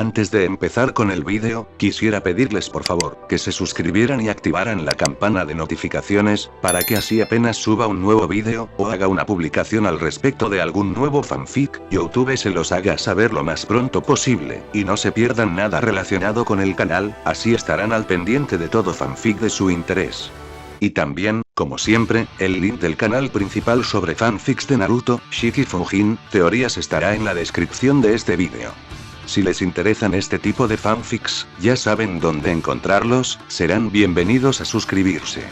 Antes de empezar con el vídeo, quisiera pedirles por favor, que se suscribieran y activaran la campana de notificaciones, para que así apenas suba un nuevo vídeo, o haga una publicación al respecto de algún nuevo fanfic, YouTube se los haga saber lo más pronto posible, y no se pierdan nada relacionado con el canal, así estarán al pendiente de todo fanfic de su interés. Y también, como siempre, el link del canal principal sobre fanfics de Naruto, Shiki Fujin, teorías estará en la descripción de este vídeo. Si les interesan este tipo de fanfics, ya saben dónde encontrarlos, serán bienvenidos a suscribirse.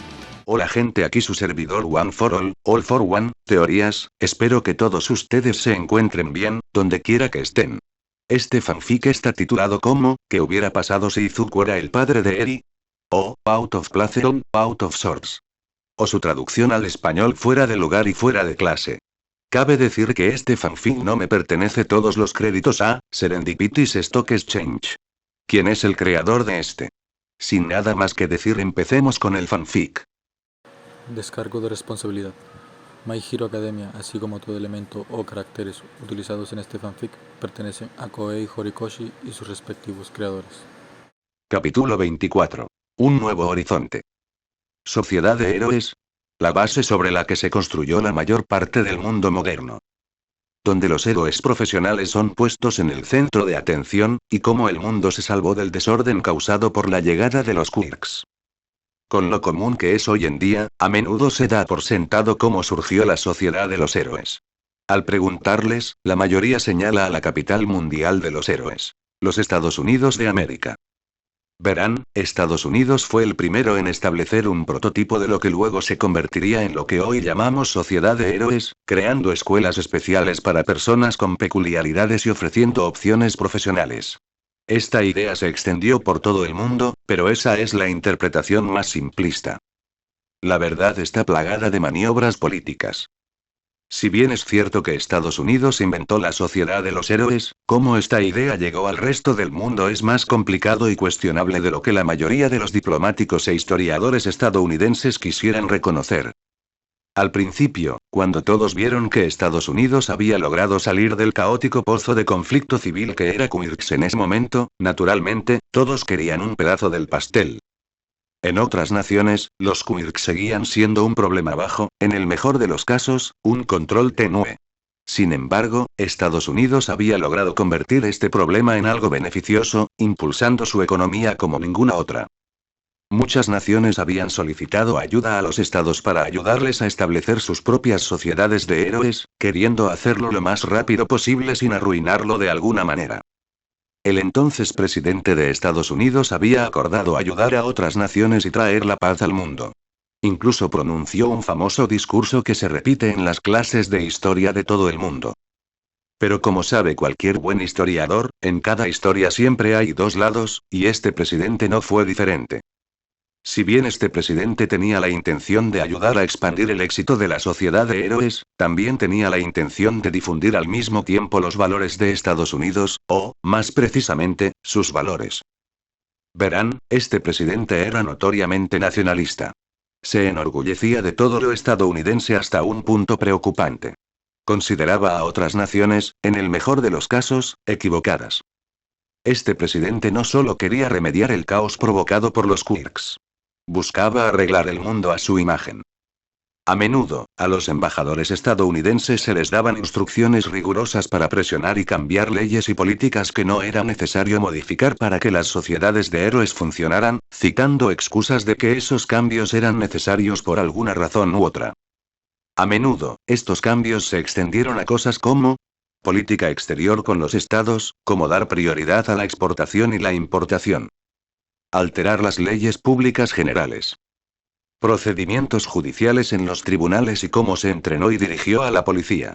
Hola gente, aquí su servidor One for All for One, teorías, espero que todos ustedes se encuentren bien, donde quiera que estén. Este fanfic está titulado como, ¿qué hubiera pasado si Izuku era el padre de Eri? O, Out of Place on, Out of Sorts. O su traducción al español fuera de lugar y fuera de clase. Cabe decir que este fanfic no me pertenece, todos los créditos a Serendipity's Stock Exchange. ¿Quién es el creador de este? Sin nada más que decir, empecemos con el fanfic. Descargo de responsabilidad. My Hero Academia, así como todo elemento o caracteres utilizados en este fanfic, pertenecen a Koei Horikoshi y sus respectivos creadores. Capítulo 24. Un nuevo horizonte. Sociedad de héroes. La base sobre la que se construyó la mayor parte del mundo moderno. Donde los héroes profesionales son puestos en el centro de atención, y cómo el mundo se salvó del desorden causado por la llegada de los quirks. Con lo común que es hoy en día, a menudo se da por sentado cómo surgió la sociedad de los héroes. Al preguntarles, la mayoría señala a la capital mundial de los héroes: los Estados Unidos de América. Verán, Estados Unidos fue el primero en establecer un prototipo de lo que luego se convertiría en lo que hoy llamamos sociedad de héroes, creando escuelas especiales para personas con peculiaridades y ofreciendo opciones profesionales. Esta idea se extendió por todo el mundo, pero esa es la interpretación más simplista. La verdad está plagada de maniobras políticas. Si bien es cierto que Estados Unidos inventó la sociedad de los héroes, cómo esta idea llegó al resto del mundo es más complicado y cuestionable de lo que la mayoría de los diplomáticos e historiadores estadounidenses quisieran reconocer. Al principio, cuando todos vieron que Estados Unidos había logrado salir del caótico pozo de conflicto civil que era Quirks en ese momento, naturalmente, todos querían un pedazo del pastel. En otras naciones, los quirks seguían siendo un problema bajo, en el mejor de los casos, un control tenue. Sin embargo, Estados Unidos había logrado convertir este problema en algo beneficioso, impulsando su economía como ninguna otra. Muchas naciones habían solicitado ayuda a los estados para ayudarles a establecer sus propias sociedades de héroes, queriendo hacerlo lo más rápido posible sin arruinarlo de alguna manera. El entonces presidente de Estados Unidos había acordado ayudar a otras naciones y traer la paz al mundo. Incluso pronunció un famoso discurso que se repite en las clases de historia de todo el mundo. Pero como sabe cualquier buen historiador, en cada historia siempre hay dos lados, y este presidente no fue diferente. Si bien este presidente tenía la intención de ayudar a expandir el éxito de la sociedad de héroes, también tenía la intención de difundir al mismo tiempo los valores de Estados Unidos, o, más precisamente, sus valores. Verán, este presidente era notoriamente nacionalista. Se enorgullecía de todo lo estadounidense hasta un punto preocupante. Consideraba a otras naciones, en el mejor de los casos, equivocadas. Este presidente no solo quería remediar el caos provocado por los quirks. Buscaba arreglar el mundo a su imagen. A menudo, a los embajadores estadounidenses se les daban instrucciones rigurosas para presionar y cambiar leyes y políticas que no era necesario modificar para que las sociedades de héroes funcionaran, citando excusas de que esos cambios eran necesarios por alguna razón u otra. A menudo, estos cambios se extendieron a cosas como política exterior con los estados, como dar prioridad a la exportación y la importación. Alterar las leyes públicas generales. Procedimientos judiciales en los tribunales y cómo se entrenó y dirigió a la policía.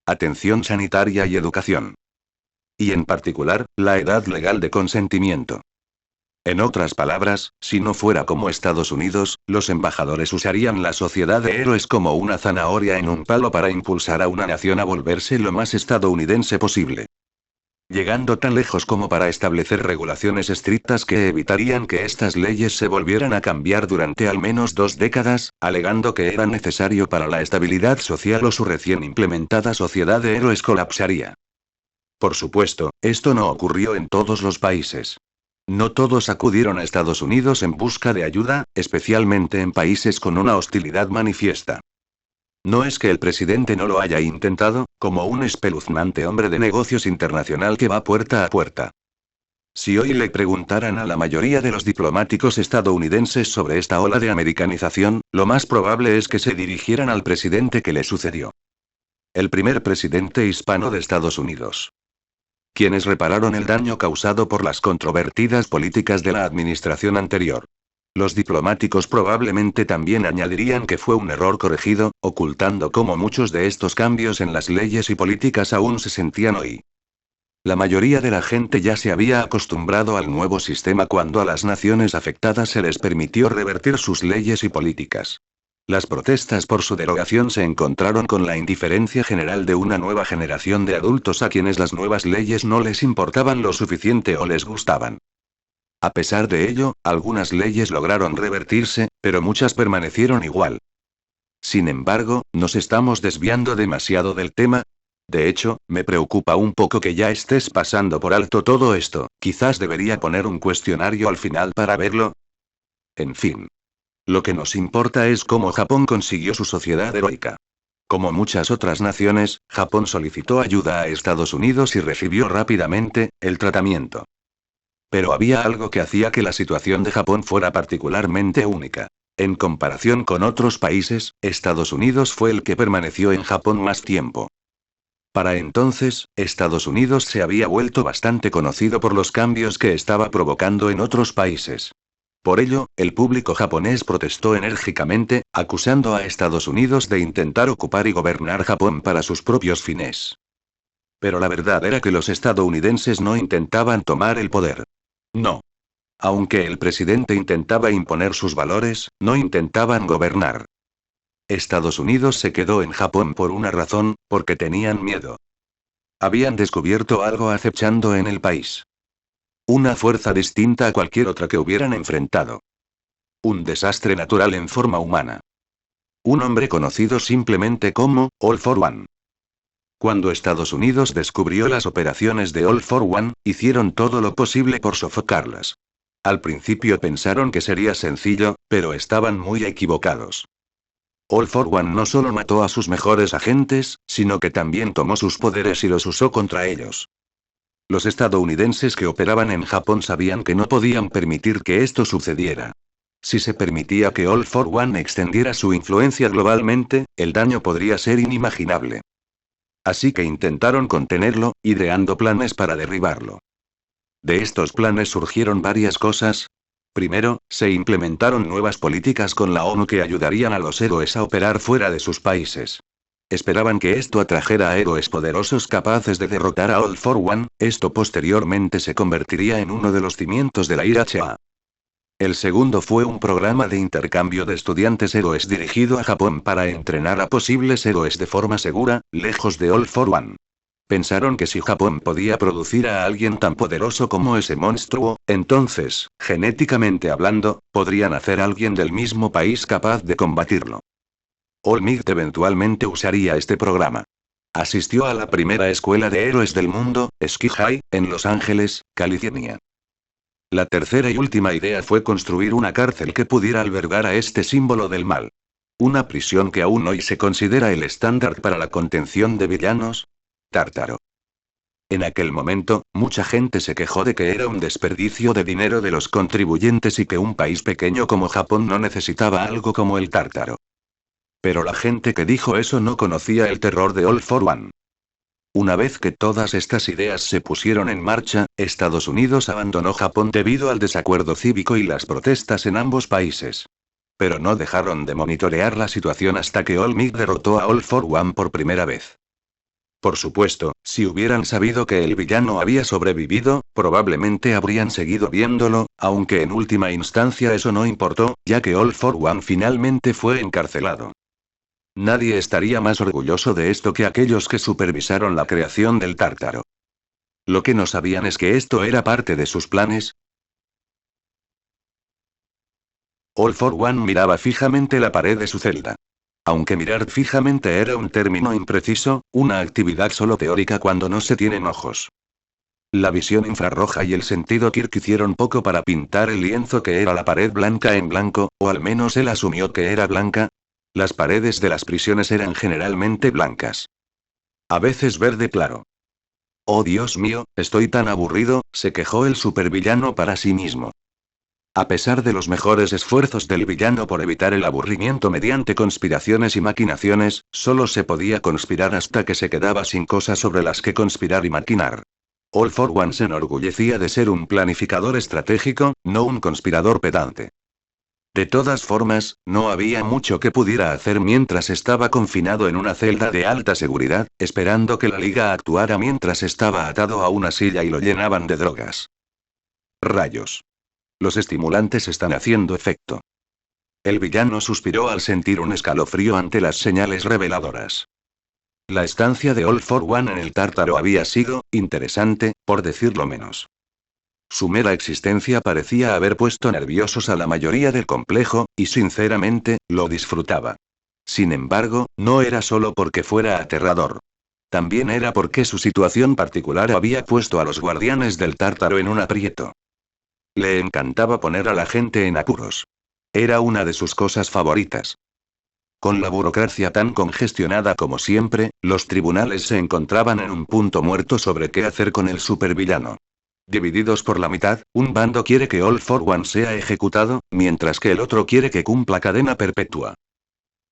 Atención sanitaria y educación. Y en particular, la edad legal de consentimiento. En otras palabras, si no fuera como Estados Unidos, los embajadores usarían la sociedad de héroes como una zanahoria en un palo para impulsar a una nación a volverse lo más estadounidense posible. Llegando tan lejos como para establecer regulaciones estrictas que evitarían que estas leyes se volvieran a cambiar durante al menos 2 décadas, alegando que era necesario para la estabilidad social o su recién implementada sociedad de héroes colapsaría. Por supuesto, esto no ocurrió en todos los países. No todos acudieron a Estados Unidos en busca de ayuda, especialmente en países con una hostilidad manifiesta. No es que el presidente no lo haya intentado, como un espeluznante hombre de negocios internacional que va puerta a puerta. Si hoy le preguntaran a la mayoría de los diplomáticos estadounidenses sobre esta ola de americanización, lo más probable es que se dirigieran al presidente que le sucedió. El primer presidente hispano de Estados Unidos. Quienes repararon el daño causado por las controvertidas políticas de la administración anterior. Los diplomáticos probablemente también añadirían que fue un error corregido, ocultando cómo muchos de estos cambios en las leyes y políticas aún se sentían hoy. La mayoría de la gente ya se había acostumbrado al nuevo sistema cuando a las naciones afectadas se les permitió revertir sus leyes y políticas. Las protestas por su derogación se encontraron con la indiferencia general de una nueva generación de adultos a quienes las nuevas leyes no les importaban lo suficiente o les gustaban. A pesar de ello, algunas leyes lograron revertirse, pero muchas permanecieron igual. Sin embargo, nos estamos desviando demasiado del tema. De hecho, me preocupa un poco que ya estés pasando por alto todo esto. Quizás debería poner un cuestionario al final para verlo. En fin. Lo que nos importa es cómo Japón consiguió su sociedad heroica. Como muchas otras naciones, Japón solicitó ayuda a Estados Unidos y recibió rápidamente el tratamiento. Pero había algo que hacía que la situación de Japón fuera particularmente única. En comparación con otros países, Estados Unidos fue el que permaneció en Japón más tiempo. Para entonces, Estados Unidos se había vuelto bastante conocido por los cambios que estaba provocando en otros países. Por ello, el público japonés protestó enérgicamente, acusando a Estados Unidos de intentar ocupar y gobernar Japón para sus propios fines. Pero la verdad era que los estadounidenses no intentaban tomar el poder. No. Aunque el presidente intentaba imponer sus valores, no intentaban gobernar. Estados Unidos se quedó en Japón por una razón, porque tenían miedo. Habían descubierto algo acechando en el país. Una fuerza distinta a cualquier otra que hubieran enfrentado. Un desastre natural en forma humana. Un hombre conocido simplemente como All for One. Cuando Estados Unidos descubrió las operaciones de All for One, hicieron todo lo posible por sofocarlas. Al principio pensaron que sería sencillo, pero estaban muy equivocados. All for One no solo mató a sus mejores agentes, sino que también tomó sus poderes y los usó contra ellos. Los estadounidenses que operaban en Japón sabían que no podían permitir que esto sucediera. Si se permitía que All for One extendiera su influencia globalmente, el daño podría ser inimaginable. Así que intentaron contenerlo, ideando planes para derribarlo. De estos planes surgieron varias cosas. Primero, se implementaron nuevas políticas con la ONU que ayudarían a los héroes a operar fuera de sus países. Esperaban que esto atrajera a héroes poderosos capaces de derrotar a All for One. Esto posteriormente se convertiría en uno de los cimientos de la IHA. El segundo fue un programa de intercambio de estudiantes héroes dirigido a Japón para entrenar a posibles héroes de forma segura, lejos de All for One. Pensaron que si Japón podía producir a alguien tan poderoso como ese monstruo, entonces, genéticamente hablando, podrían hacer a alguien del mismo país capaz de combatirlo. All Might eventualmente usaría este programa. Asistió a la primera escuela de héroes del mundo, Sky High, en Los Ángeles, California. La tercera y última idea fue construir una cárcel que pudiera albergar a este símbolo del mal. Una prisión que aún hoy se considera el estándar para la contención de villanos. Tártaro. En aquel momento, mucha gente se quejó de que era un desperdicio de dinero de los contribuyentes y que un país pequeño como Japón no necesitaba algo como el Tártaro. Pero la gente que dijo eso no conocía el terror de All for One. Una vez que todas estas ideas se pusieron en marcha, Estados Unidos abandonó Japón debido al desacuerdo cívico y las protestas en ambos países. Pero no dejaron de monitorear la situación hasta que All Might derrotó a All for One por primera vez. Por supuesto, si hubieran sabido que el villano había sobrevivido, probablemente habrían seguido viéndolo, aunque en última instancia eso no importó, ya que All for One finalmente fue encarcelado. Nadie estaría más orgulloso de esto que aquellos que supervisaron la creación del Tártaro. Lo que no sabían es que esto era parte de sus planes. All for One miraba fijamente la pared de su celda. Aunque mirar fijamente era un término impreciso, una actividad solo teórica cuando no se tienen ojos. La visión infrarroja y el sentido Kirk hicieron poco para pintar el lienzo que era la pared blanca en blanco, o al menos él asumió que era blanca. Las paredes de las prisiones eran generalmente blancas. A veces verde claro. Oh Dios mío, estoy tan aburrido, se quejó el supervillano para sí mismo. A pesar de los mejores esfuerzos del villano por evitar el aburrimiento mediante conspiraciones y maquinaciones, solo se podía conspirar hasta que se quedaba sin cosas sobre las que conspirar y maquinar. All for One se enorgullecía de ser un planificador estratégico, no un conspirador pedante. De todas formas, no había mucho que pudiera hacer mientras estaba confinado en una celda de alta seguridad, esperando que la Liga actuara mientras estaba atado a una silla y lo llenaban de drogas. Rayos. Los estimulantes están haciendo efecto. El villano suspiró al sentir un escalofrío ante las señales reveladoras. La estancia de All for One en el Tártaro había sido interesante, por decirlo menos. Su mera existencia parecía haber puesto nerviosos a la mayoría del complejo, y sinceramente, lo disfrutaba. Sin embargo, no era solo porque fuera aterrador. También era porque su situación particular había puesto a los guardianes del Tártaro en un aprieto. Le encantaba poner a la gente en apuros. Era una de sus cosas favoritas. Con la burocracia tan congestionada como siempre, los tribunales se encontraban en un punto muerto sobre qué hacer con el supervillano. Divididos por la mitad, un bando quiere que All for One sea ejecutado, mientras que el otro quiere que cumpla cadena perpetua.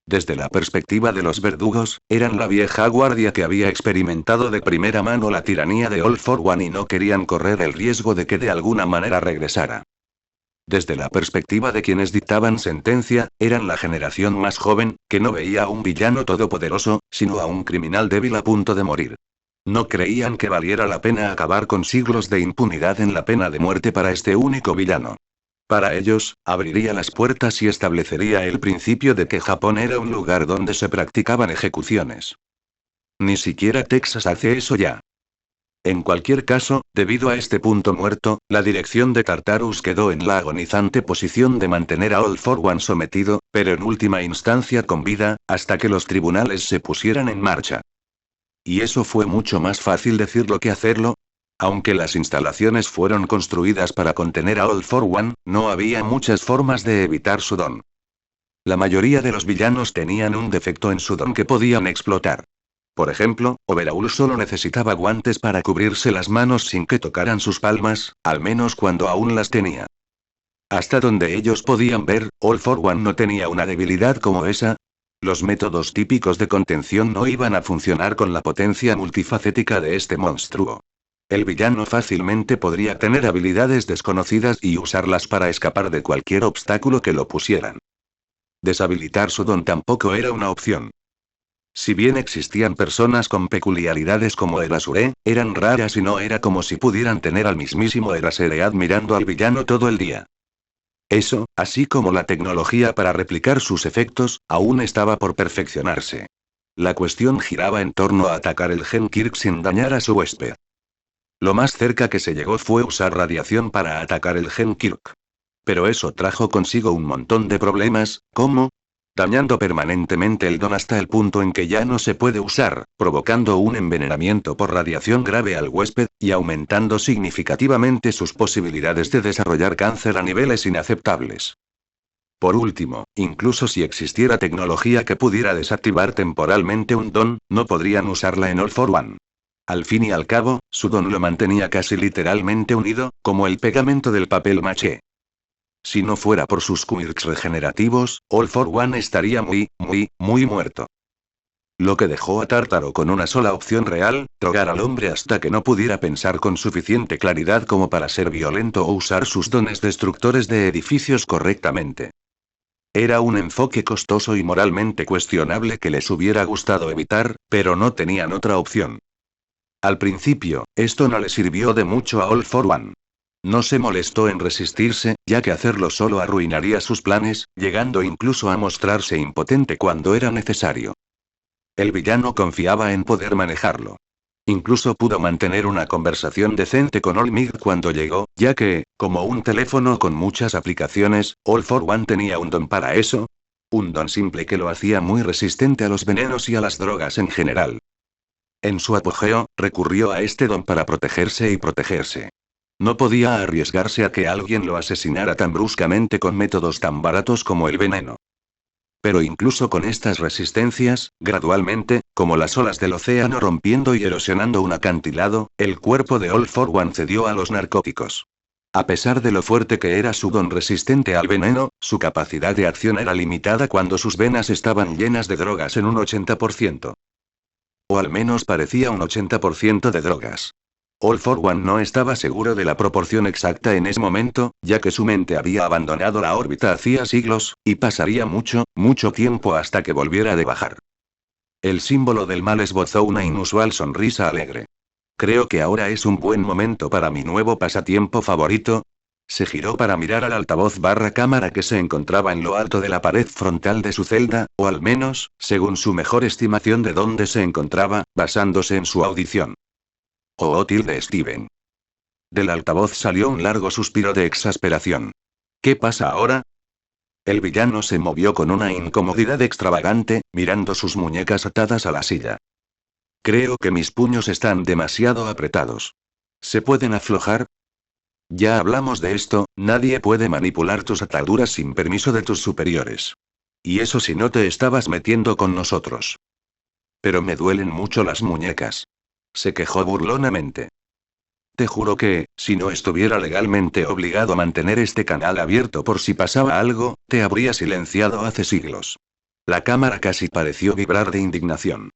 Desde la perspectiva de los verdugos, eran la vieja guardia que había experimentado de primera mano la tiranía de All for One y no querían correr el riesgo de que de alguna manera regresara. Desde la perspectiva de quienes dictaban sentencia, eran la generación más joven, que no veía a un villano todopoderoso, sino a un criminal débil a punto de morir. No creían que valiera la pena acabar con siglos de impunidad en la pena de muerte para este único villano. Para ellos, abriría las puertas y establecería el principio de que Japón era un lugar donde se practicaban ejecuciones. Ni siquiera Texas hace eso ya. En cualquier caso, debido a este punto muerto, la dirección de Tartarus quedó en la agonizante posición de mantener a All for One sometido, pero en última instancia con vida, hasta que los tribunales se pusieran en marcha. Y eso fue mucho más fácil decirlo que hacerlo. Aunque las instalaciones fueron construidas para contener a All for One, no había muchas formas de evitar su don. La mayoría de los villanos tenían un defecto en su don que podían explotar. Por ejemplo, Overhaul solo necesitaba guantes para cubrirse las manos sin que tocaran sus palmas, al menos cuando aún las tenía. Hasta donde ellos podían ver, All for One no tenía una debilidad como esa. Los métodos típicos de contención no iban a funcionar con la potencia multifacética de este monstruo. El villano fácilmente podría tener habilidades desconocidas y usarlas para escapar de cualquier obstáculo que lo pusieran. Deshabilitar su don tampoco era una opción. Si bien existían personas con peculiaridades como Erasure, eran raras y no era como si pudieran tener al mismísimo Erasure admirando al villano todo el día. Eso, así como la tecnología para replicar sus efectos, aún estaba por perfeccionarse. La cuestión giraba en torno a atacar el Gen Kirk sin dañar a su huésped. Lo más cerca que se llegó fue usar radiación para atacar el Gen Kirk. Pero eso trajo consigo un montón de problemas, como dañando permanentemente el don hasta el punto en que ya no se puede usar, provocando un envenenamiento por radiación grave al huésped, y aumentando significativamente sus posibilidades de desarrollar cáncer a niveles inaceptables. Por último, incluso si existiera tecnología que pudiera desactivar temporalmente un don, no podrían usarla en All for One. Al fin y al cabo, su don lo mantenía casi literalmente unido, como el pegamento del papel maché. Si no fuera por sus quirks regenerativos, All for One estaría muy muerto. Lo que dejó a Tártaro con una sola opción real, drogar al hombre hasta que no pudiera pensar con suficiente claridad como para ser violento o usar sus dones destructores de edificios correctamente. Era un enfoque costoso y moralmente cuestionable que les hubiera gustado evitar, pero no tenían otra opción. Al principio, esto no le sirvió de mucho a All for One. No se molestó en resistirse, ya que hacerlo solo arruinaría sus planes, llegando incluso a mostrarse impotente cuando era necesario. El villano confiaba en poder manejarlo. Incluso pudo mantener una conversación decente con Olmig cuando llegó, ya que, como un teléfono con muchas aplicaciones, All for One tenía un don para eso. Un don simple que lo hacía muy resistente a los venenos y a las drogas en general. En su apogeo, recurrió a este don para protegerse y protegerse. No podía arriesgarse a que alguien lo asesinara tan bruscamente con métodos tan baratos como el veneno. Pero incluso con estas resistencias, gradualmente, como las olas del océano rompiendo y erosionando un acantilado, el cuerpo de All for One cedió a los narcóticos. A pesar de lo fuerte que era su don resistente al veneno, su capacidad de acción era limitada cuando sus venas estaban llenas de drogas en un 80%. O al menos parecía un 80% de drogas. All for One no estaba seguro de la proporción exacta en ese momento, ya que su mente había abandonado la órbita hacía siglos, y pasaría mucho, mucho tiempo hasta que volviera de bajar. El símbolo del mal esbozó una inusual sonrisa alegre. Creo que ahora es un buen momento para mi nuevo pasatiempo favorito. Se giró para mirar al altavoz barra cámara que se encontraba en lo alto de la pared frontal de su celda, o al menos, según su mejor estimación de dónde se encontraba, basándose en su audición. Oh, tilde Steven. Del altavoz salió un largo suspiro de exasperación. ¿Qué pasa ahora? El villano se movió con una incomodidad extravagante, mirando sus muñecas atadas a la silla. Creo que mis puños están demasiado apretados. ¿Se pueden aflojar? Ya hablamos de esto, nadie puede manipular tus ataduras sin permiso de tus superiores. Y eso si no te estabas metiendo con nosotros. Pero me duelen mucho las muñecas. Se quejó burlonamente. Te juro que, si no estuviera legalmente obligado a mantener este canal abierto por si pasaba algo, te habría silenciado hace siglos. La cámara casi pareció vibrar de indignación.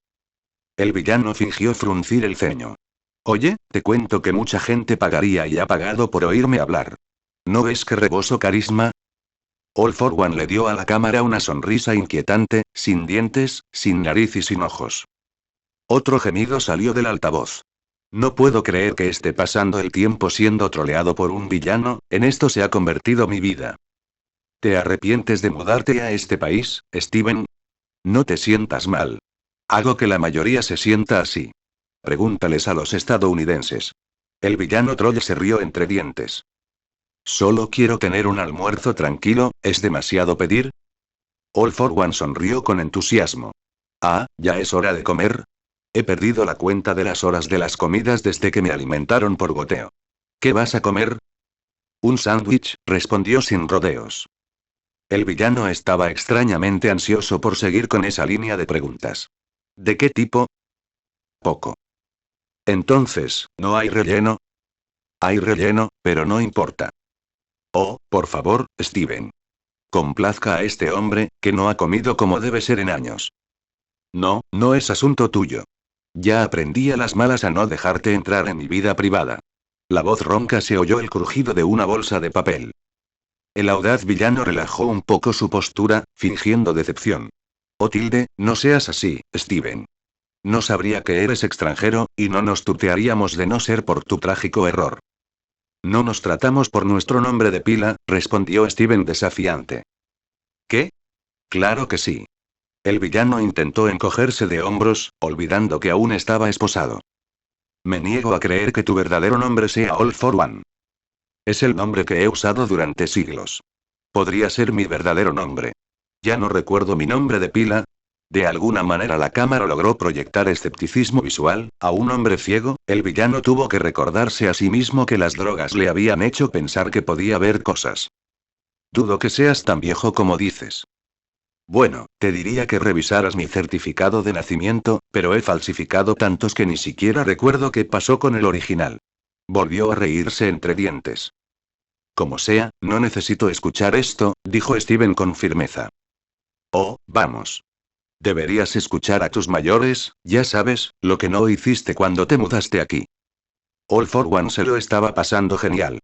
El villano fingió fruncir el ceño. Oye, te cuento que mucha gente pagaría y ha pagado por oírme hablar. ¿No ves que reboso carisma? All for One le dio a la cámara una sonrisa inquietante, sin dientes, sin nariz y sin ojos. Otro gemido salió del altavoz. No puedo creer que esté pasando el tiempo siendo troleado por un villano, en esto se ha convertido mi vida. ¿Te arrepientes de mudarte a este país, Steven? No te sientas mal. Hago que la mayoría se sienta así. Pregúntales a los estadounidenses. El villano troll se rió entre dientes. Solo quiero tener un almuerzo tranquilo, ¿es demasiado pedir? All for One sonrió con entusiasmo. Ah, ¿ya es hora de comer? He perdido la cuenta de las horas de las comidas desde que me alimentaron por goteo. ¿Qué vas a comer? Un sándwich, respondió sin rodeos. El villano estaba extrañamente ansioso por seguir con esa línea de preguntas. ¿De qué tipo? Poco. Entonces, ¿no hay relleno? Hay relleno, pero no importa. Oh, por favor, Steven. Complazca a este hombre, que no ha comido como debe ser en años. No, no es asunto tuyo. Ya aprendí a las malas a no dejarte entrar en mi vida privada. La voz ronca se oyó el crujido de una bolsa de papel. El audaz villano relajó un poco su postura, fingiendo decepción. Oh tilde, no seas así, Steven. No sabría que eres extranjero, y no nos tutearíamos de no ser por tu trágico error. No nos tratamos por nuestro nombre de pila, respondió Steven desafiante. ¿Qué? Claro que sí. El villano intentó encogerse de hombros, olvidando que aún estaba esposado. Me niego a creer que tu verdadero nombre sea All for One. Es el nombre que he usado durante siglos. Podría ser mi verdadero nombre. Ya no recuerdo mi nombre de pila. De alguna manera la cámara logró proyectar escepticismo visual, a un hombre ciego, el villano tuvo que recordarse a sí mismo que las drogas le habían hecho pensar que podía ver cosas. Dudo que seas tan viejo como dices. Bueno, te diría que revisaras mi certificado de nacimiento, pero he falsificado tantos que ni siquiera recuerdo qué pasó con el original. Volvió a reírse entre dientes. Como sea, no necesito escuchar esto, dijo Steven con firmeza. Oh, vamos. Deberías escuchar a tus mayores, ya sabes, lo que no hiciste cuando te mudaste aquí. All for One se lo estaba pasando genial.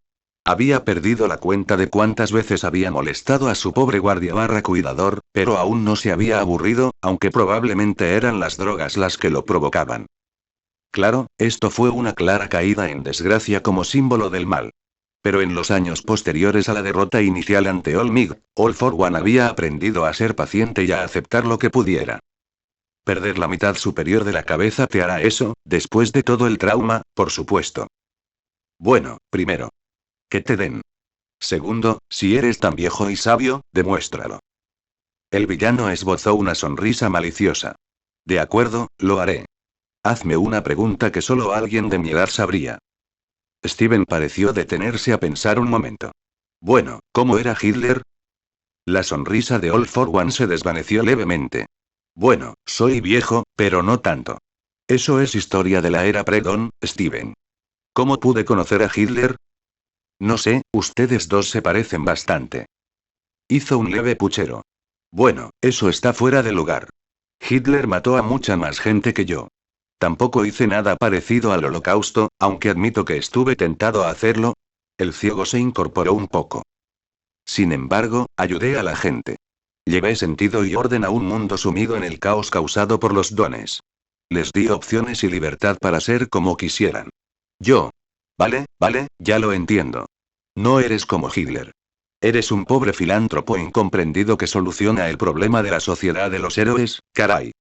Había perdido la cuenta de cuántas veces había molestado a su pobre guardia barra cuidador, pero aún no se había aburrido, aunque probablemente eran las drogas las que lo provocaban. Claro, esto fue una clara caída en desgracia como símbolo del mal. Pero en los años posteriores a la derrota inicial ante All Mig, All for One había aprendido a ser paciente y a aceptar lo que pudiera. Perder la mitad superior de la cabeza te hará eso, después de todo el trauma, por supuesto. Bueno, primero. Que te den. Segundo, si eres tan viejo y sabio, demuéstralo. El villano esbozó una sonrisa maliciosa. De acuerdo, lo haré. Hazme una pregunta que solo alguien de mi edad sabría. Steven pareció detenerse a pensar un momento. Bueno, ¿cómo era Hitler? La sonrisa de All for One se desvaneció levemente. Bueno, soy viejo, pero no tanto. Eso es historia de la era Predon, Steven. ¿Cómo pude conocer a Hitler? No sé, ustedes dos se parecen bastante. Hizo un leve puchero. Bueno, eso está fuera de lugar. Hitler mató a mucha más gente que yo. Tampoco hice nada parecido al Holocausto, aunque admito que estuve tentado a hacerlo. El ciego se incorporó un poco. Sin embargo, ayudé a la gente. Llevé sentido y orden a un mundo sumido en el caos causado por los dones. Les di opciones y libertad para ser como quisieran. Yo. Vale, ya lo entiendo. No eres como Hitler. Eres un pobre filántropo incomprendido que soluciona el problema de la sociedad de los héroes, caray.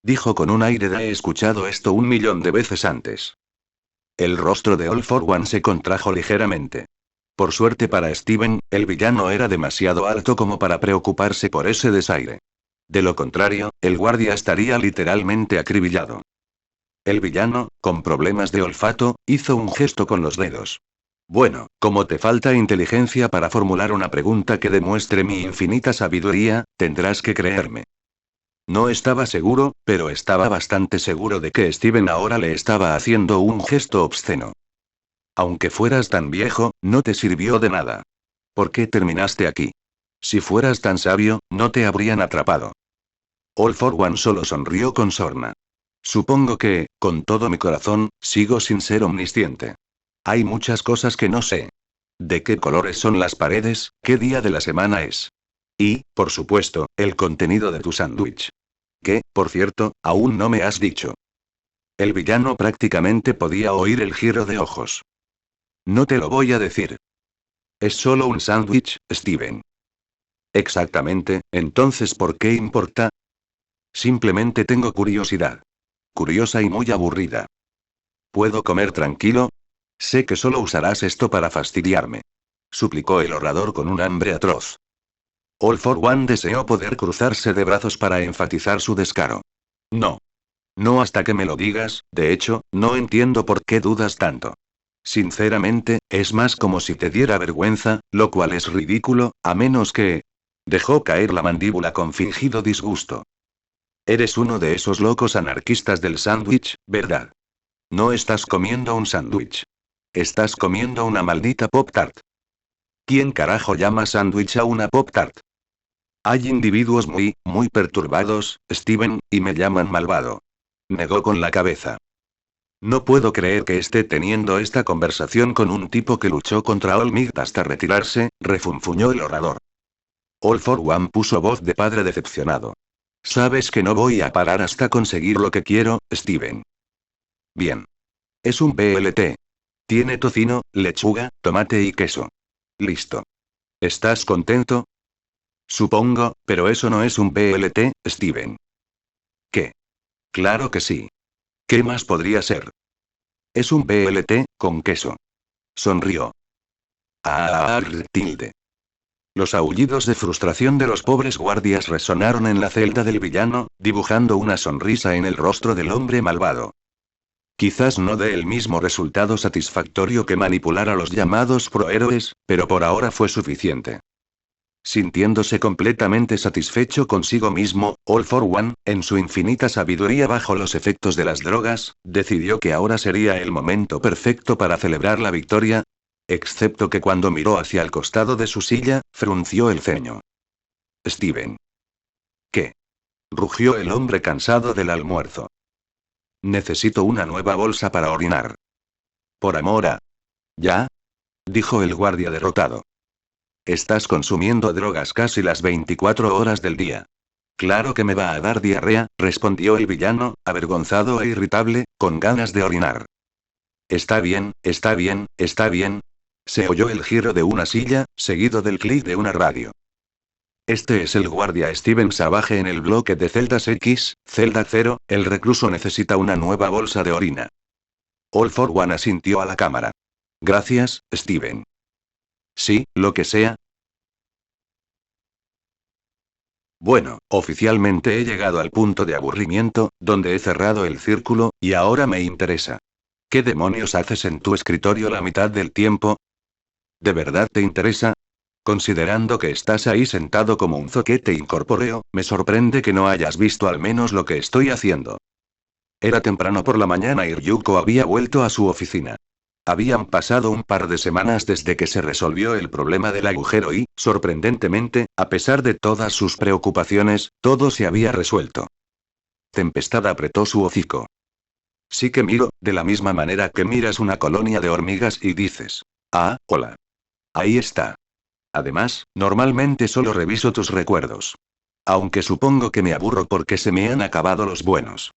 Dijo con un aire de he escuchado esto 1.000.000 de veces antes. El rostro de All for One se contrajo ligeramente. Por suerte para Steven, el villano era demasiado alto como para preocuparse por ese desaire. De lo contrario, el guardia estaría literalmente acribillado. El villano, con problemas de olfato, hizo un gesto con los dedos. Bueno, como te falta inteligencia para formular una pregunta que demuestre mi infinita sabiduría, tendrás que creerme. No estaba seguro, pero estaba bastante seguro de que Steven ahora le estaba haciendo un gesto obsceno. Aunque fueras tan viejo, no te sirvió de nada. ¿Por qué terminaste aquí? Si fueras tan sabio, no te habrían atrapado. All for One solo sonrió con sorna. Supongo que, con todo mi corazón, sigo sin ser omnisciente. Hay muchas cosas que no sé. ¿De qué colores son las paredes? ¿Qué día de la semana es? Y, por supuesto, el contenido de tu sándwich. Que, por cierto, aún no me has dicho. El villano prácticamente podía oír el giro de ojos. No te lo voy a decir. Es solo un sándwich, Steven. Exactamente, entonces ¿por qué importa? Simplemente tengo curiosidad. Curiosa y muy aburrida. ¿Puedo comer tranquilo? Sé que solo usarás esto para fastidiarme. Suplicó el orador con un hambre atroz. All for One deseó poder cruzarse de brazos para enfatizar su descaro. No. No hasta que me lo digas, de hecho, no entiendo por qué dudas tanto. Sinceramente, es más como si te diera vergüenza, lo cual es ridículo, a menos que... Dejó caer la mandíbula con fingido disgusto. Eres uno de esos locos anarquistas del sándwich, ¿verdad? No estás comiendo un sándwich. Estás comiendo una maldita Pop-Tart. ¿Quién carajo llama sándwich a una Pop-Tart? Hay individuos muy perturbados, Steven, y me llaman malvado. Negó con la cabeza. No puedo creer que esté teniendo esta conversación con un tipo que luchó contra All Might hasta retirarse, refunfuñó el orador. All for One puso voz de padre decepcionado. Sabes que no voy a parar hasta conseguir lo que quiero, Steven. Bien. Es un BLT. Tiene tocino, lechuga, tomate y queso. Listo. ¿Estás contento? Supongo, pero eso no es un BLT, Steven. ¿Qué? Claro que sí. ¿Qué más podría ser? Es un BLT, con queso. Sonrió. Tilde. Los aullidos de frustración de los pobres guardias resonaron en la celda del villano, dibujando una sonrisa en el rostro del hombre malvado. Quizás no dé el mismo resultado satisfactorio que manipular a los llamados prohéroes, pero por ahora fue suficiente. Sintiéndose completamente satisfecho consigo mismo, All for One, en su infinita sabiduría bajo los efectos de las drogas, decidió que ahora sería el momento perfecto para celebrar la victoria, excepto que cuando miró hacia el costado de su silla, frunció el ceño. Steven. ¿Qué? Rugió el hombre cansado del almuerzo. Necesito una nueva bolsa para orinar. Por amor a... ¿Ya? Dijo el guardia derrotado. Estás consumiendo drogas casi las 24 horas del día. Claro que me va a dar diarrea, respondió el villano, avergonzado e irritable, con ganas de orinar. Está bien, está bien, está bien. Se oyó el giro de una silla, seguido del clic de una radio. Este es el guardia Steven Savage en el bloque de celdas X, celda 0, el recluso necesita una nueva bolsa de orina. All for One asintió a la cámara. Gracias, Steven. Sí, lo que sea. Bueno, oficialmente he llegado al punto de aburrimiento, donde he cerrado el círculo, y ahora me interesa. ¿Qué demonios haces en tu escritorio la mitad del tiempo? ¿De verdad te interesa? Considerando que estás ahí sentado como un zoquete incorpóreo, me sorprende que no hayas visto al menos lo que estoy haciendo. Era temprano por la mañana y Ryuko había vuelto a su oficina. Habían pasado un par de semanas desde que se resolvió el problema del agujero y, sorprendentemente, a pesar de todas sus preocupaciones, todo se había resuelto. Tempestad apretó su hocico. Sí que miro, de la misma manera que miras una colonia de hormigas y dices: ah, hola. Ahí está. Además, normalmente solo reviso tus recuerdos. Aunque supongo que me aburro porque se me han acabado los buenos.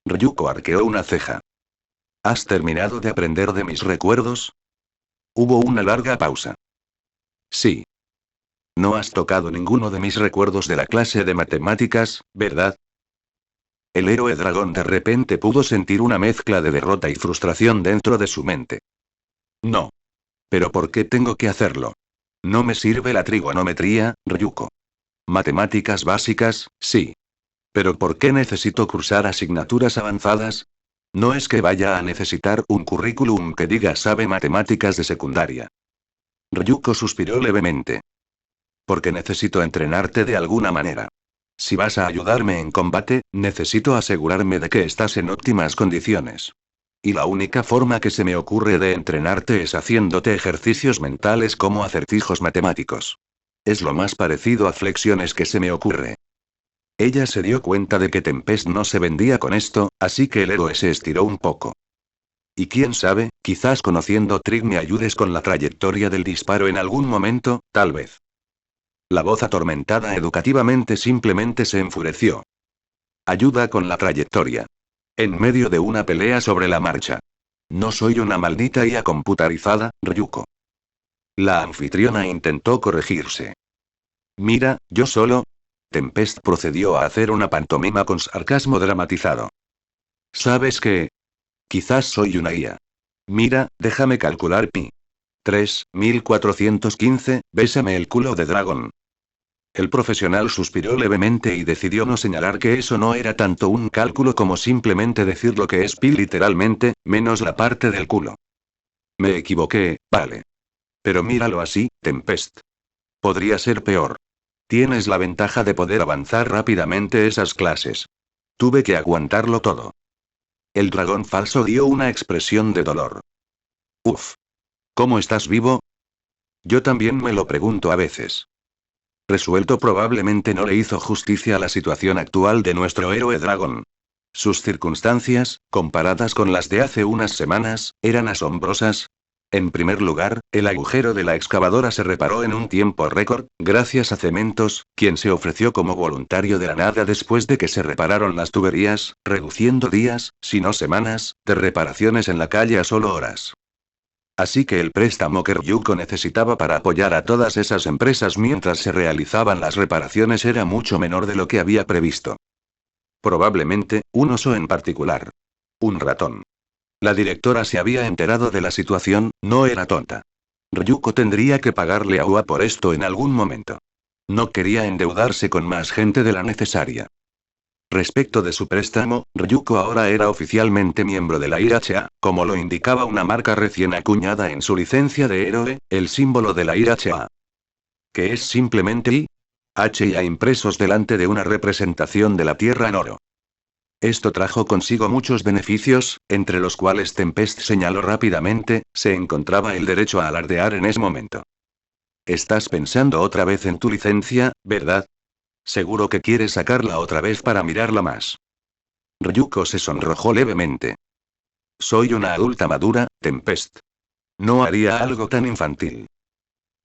Ryuko arqueó una ceja. ¿Has terminado de aprender de mis recuerdos? Hubo una larga pausa. Sí. No has tocado ninguno de mis recuerdos de la clase de matemáticas, ¿verdad? El héroe dragón de repente pudo sentir una mezcla de derrota y frustración dentro de su mente. No. ¿Pero por qué tengo que hacerlo? No me sirve la trigonometría, Ryuko. Matemáticas básicas, sí. ¿Pero por qué necesito cursar asignaturas avanzadas? No es que vaya a necesitar un currículum que diga sabe matemáticas de secundaria. Ryuko suspiró levemente. Porque necesito entrenarte de alguna manera. Si vas a ayudarme en combate, necesito asegurarme de que estás en óptimas condiciones. Y la única forma que se me ocurre de entrenarte es haciéndote ejercicios mentales como acertijos matemáticos. Es lo más parecido a flexiones que se me ocurre. Ella se dio cuenta de que Tempest no se vendía con esto, así que el héroe se estiró un poco. Y quién sabe, quizás conociendo Trig me ayudes con la trayectoria del disparo en algún momento, tal vez. La voz atormentada educativamente simplemente se enfureció. Ayuda con la trayectoria. En medio de una pelea sobre la marcha. No soy una maldita IA computarizada, Ryuko. La anfitriona intentó corregirse. Mira, yo solo. Tempest procedió a hacer una pantomima con sarcasmo dramatizado. ¿Sabes qué? Quizás soy una IA. Mira, déjame calcular pi. 3415, bésame el culo de dragón. El profesional suspiró levemente y decidió no señalar que eso no era tanto un cálculo como simplemente decir lo que es pi literalmente, menos la parte del culo. Me equivoqué, vale. Pero míralo así, Tempest. Podría ser peor. Tienes la ventaja de poder avanzar rápidamente esas clases. Tuve que aguantarlo todo. El dragón falso dio una expresión de dolor. Uf. ¿Cómo estás vivo? Yo también me lo pregunto a veces. Resuelto probablemente no le hizo justicia a la situación actual de nuestro héroe dragón. Sus circunstancias, comparadas con las de hace unas semanas, eran asombrosas. En primer lugar, el agujero de la excavadora se reparó en un tiempo récord, gracias a Cementos, quien se ofreció como voluntario de la nada después de que se repararon las tuberías, reduciendo días, si no semanas, de reparaciones en la calle a solo horas. Así que el préstamo que Ryuko necesitaba para apoyar a todas esas empresas mientras se realizaban las reparaciones era mucho menor de lo que había previsto. Probablemente, un oso en particular. Un ratón. La directora se había enterado de la situación, no era tonta. Ryuko tendría que pagarle a UA por esto en algún momento. No quería endeudarse con más gente de la necesaria. Respecto de su préstamo, Ryuko ahora era oficialmente miembro de la IHA, como lo indicaba una marca recién acuñada en su licencia de héroe, el símbolo de la IHA. Que es simplemente IHA impresos delante de una representación de la Tierra en oro. Esto trajo consigo muchos beneficios, entre los cuales Tempest señaló rápidamente, se encontraba el derecho a alardear en ese momento. Estás pensando otra vez en tu licencia, ¿verdad? Seguro que quieres sacarla otra vez para mirarla más. Ryuko se sonrojó levemente. Soy una adulta madura, Tempest. No haría algo tan infantil.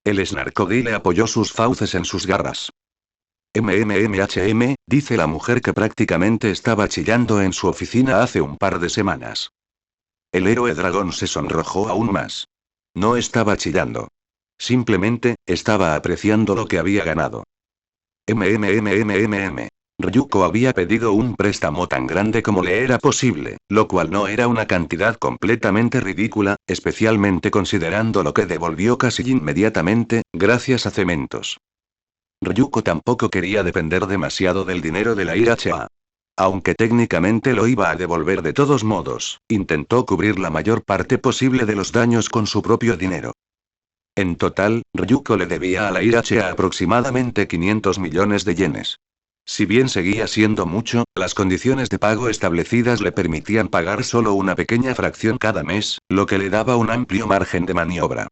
El snarkodile apoyó sus fauces en sus garras. Dice la mujer que prácticamente estaba chillando en su oficina hace un par de semanas. El héroe dragón se sonrojó aún más. No estaba chillando. Simplemente, estaba apreciando lo que había ganado. Ryuko había pedido un préstamo tan grande como le era posible, lo cual no era una cantidad completamente ridícula, especialmente considerando lo que devolvió casi inmediatamente, gracias a Cementos. Ryuko tampoco quería depender demasiado del dinero de la IHA. Aunque técnicamente lo iba a devolver de todos modos, intentó cubrir la mayor parte posible de los daños con su propio dinero. En total, Ryuko le debía a la IHA aproximadamente 500 millones de yenes. Si bien seguía siendo mucho, las condiciones de pago establecidas le permitían pagar solo una pequeña fracción cada mes, lo que le daba un amplio margen de maniobra.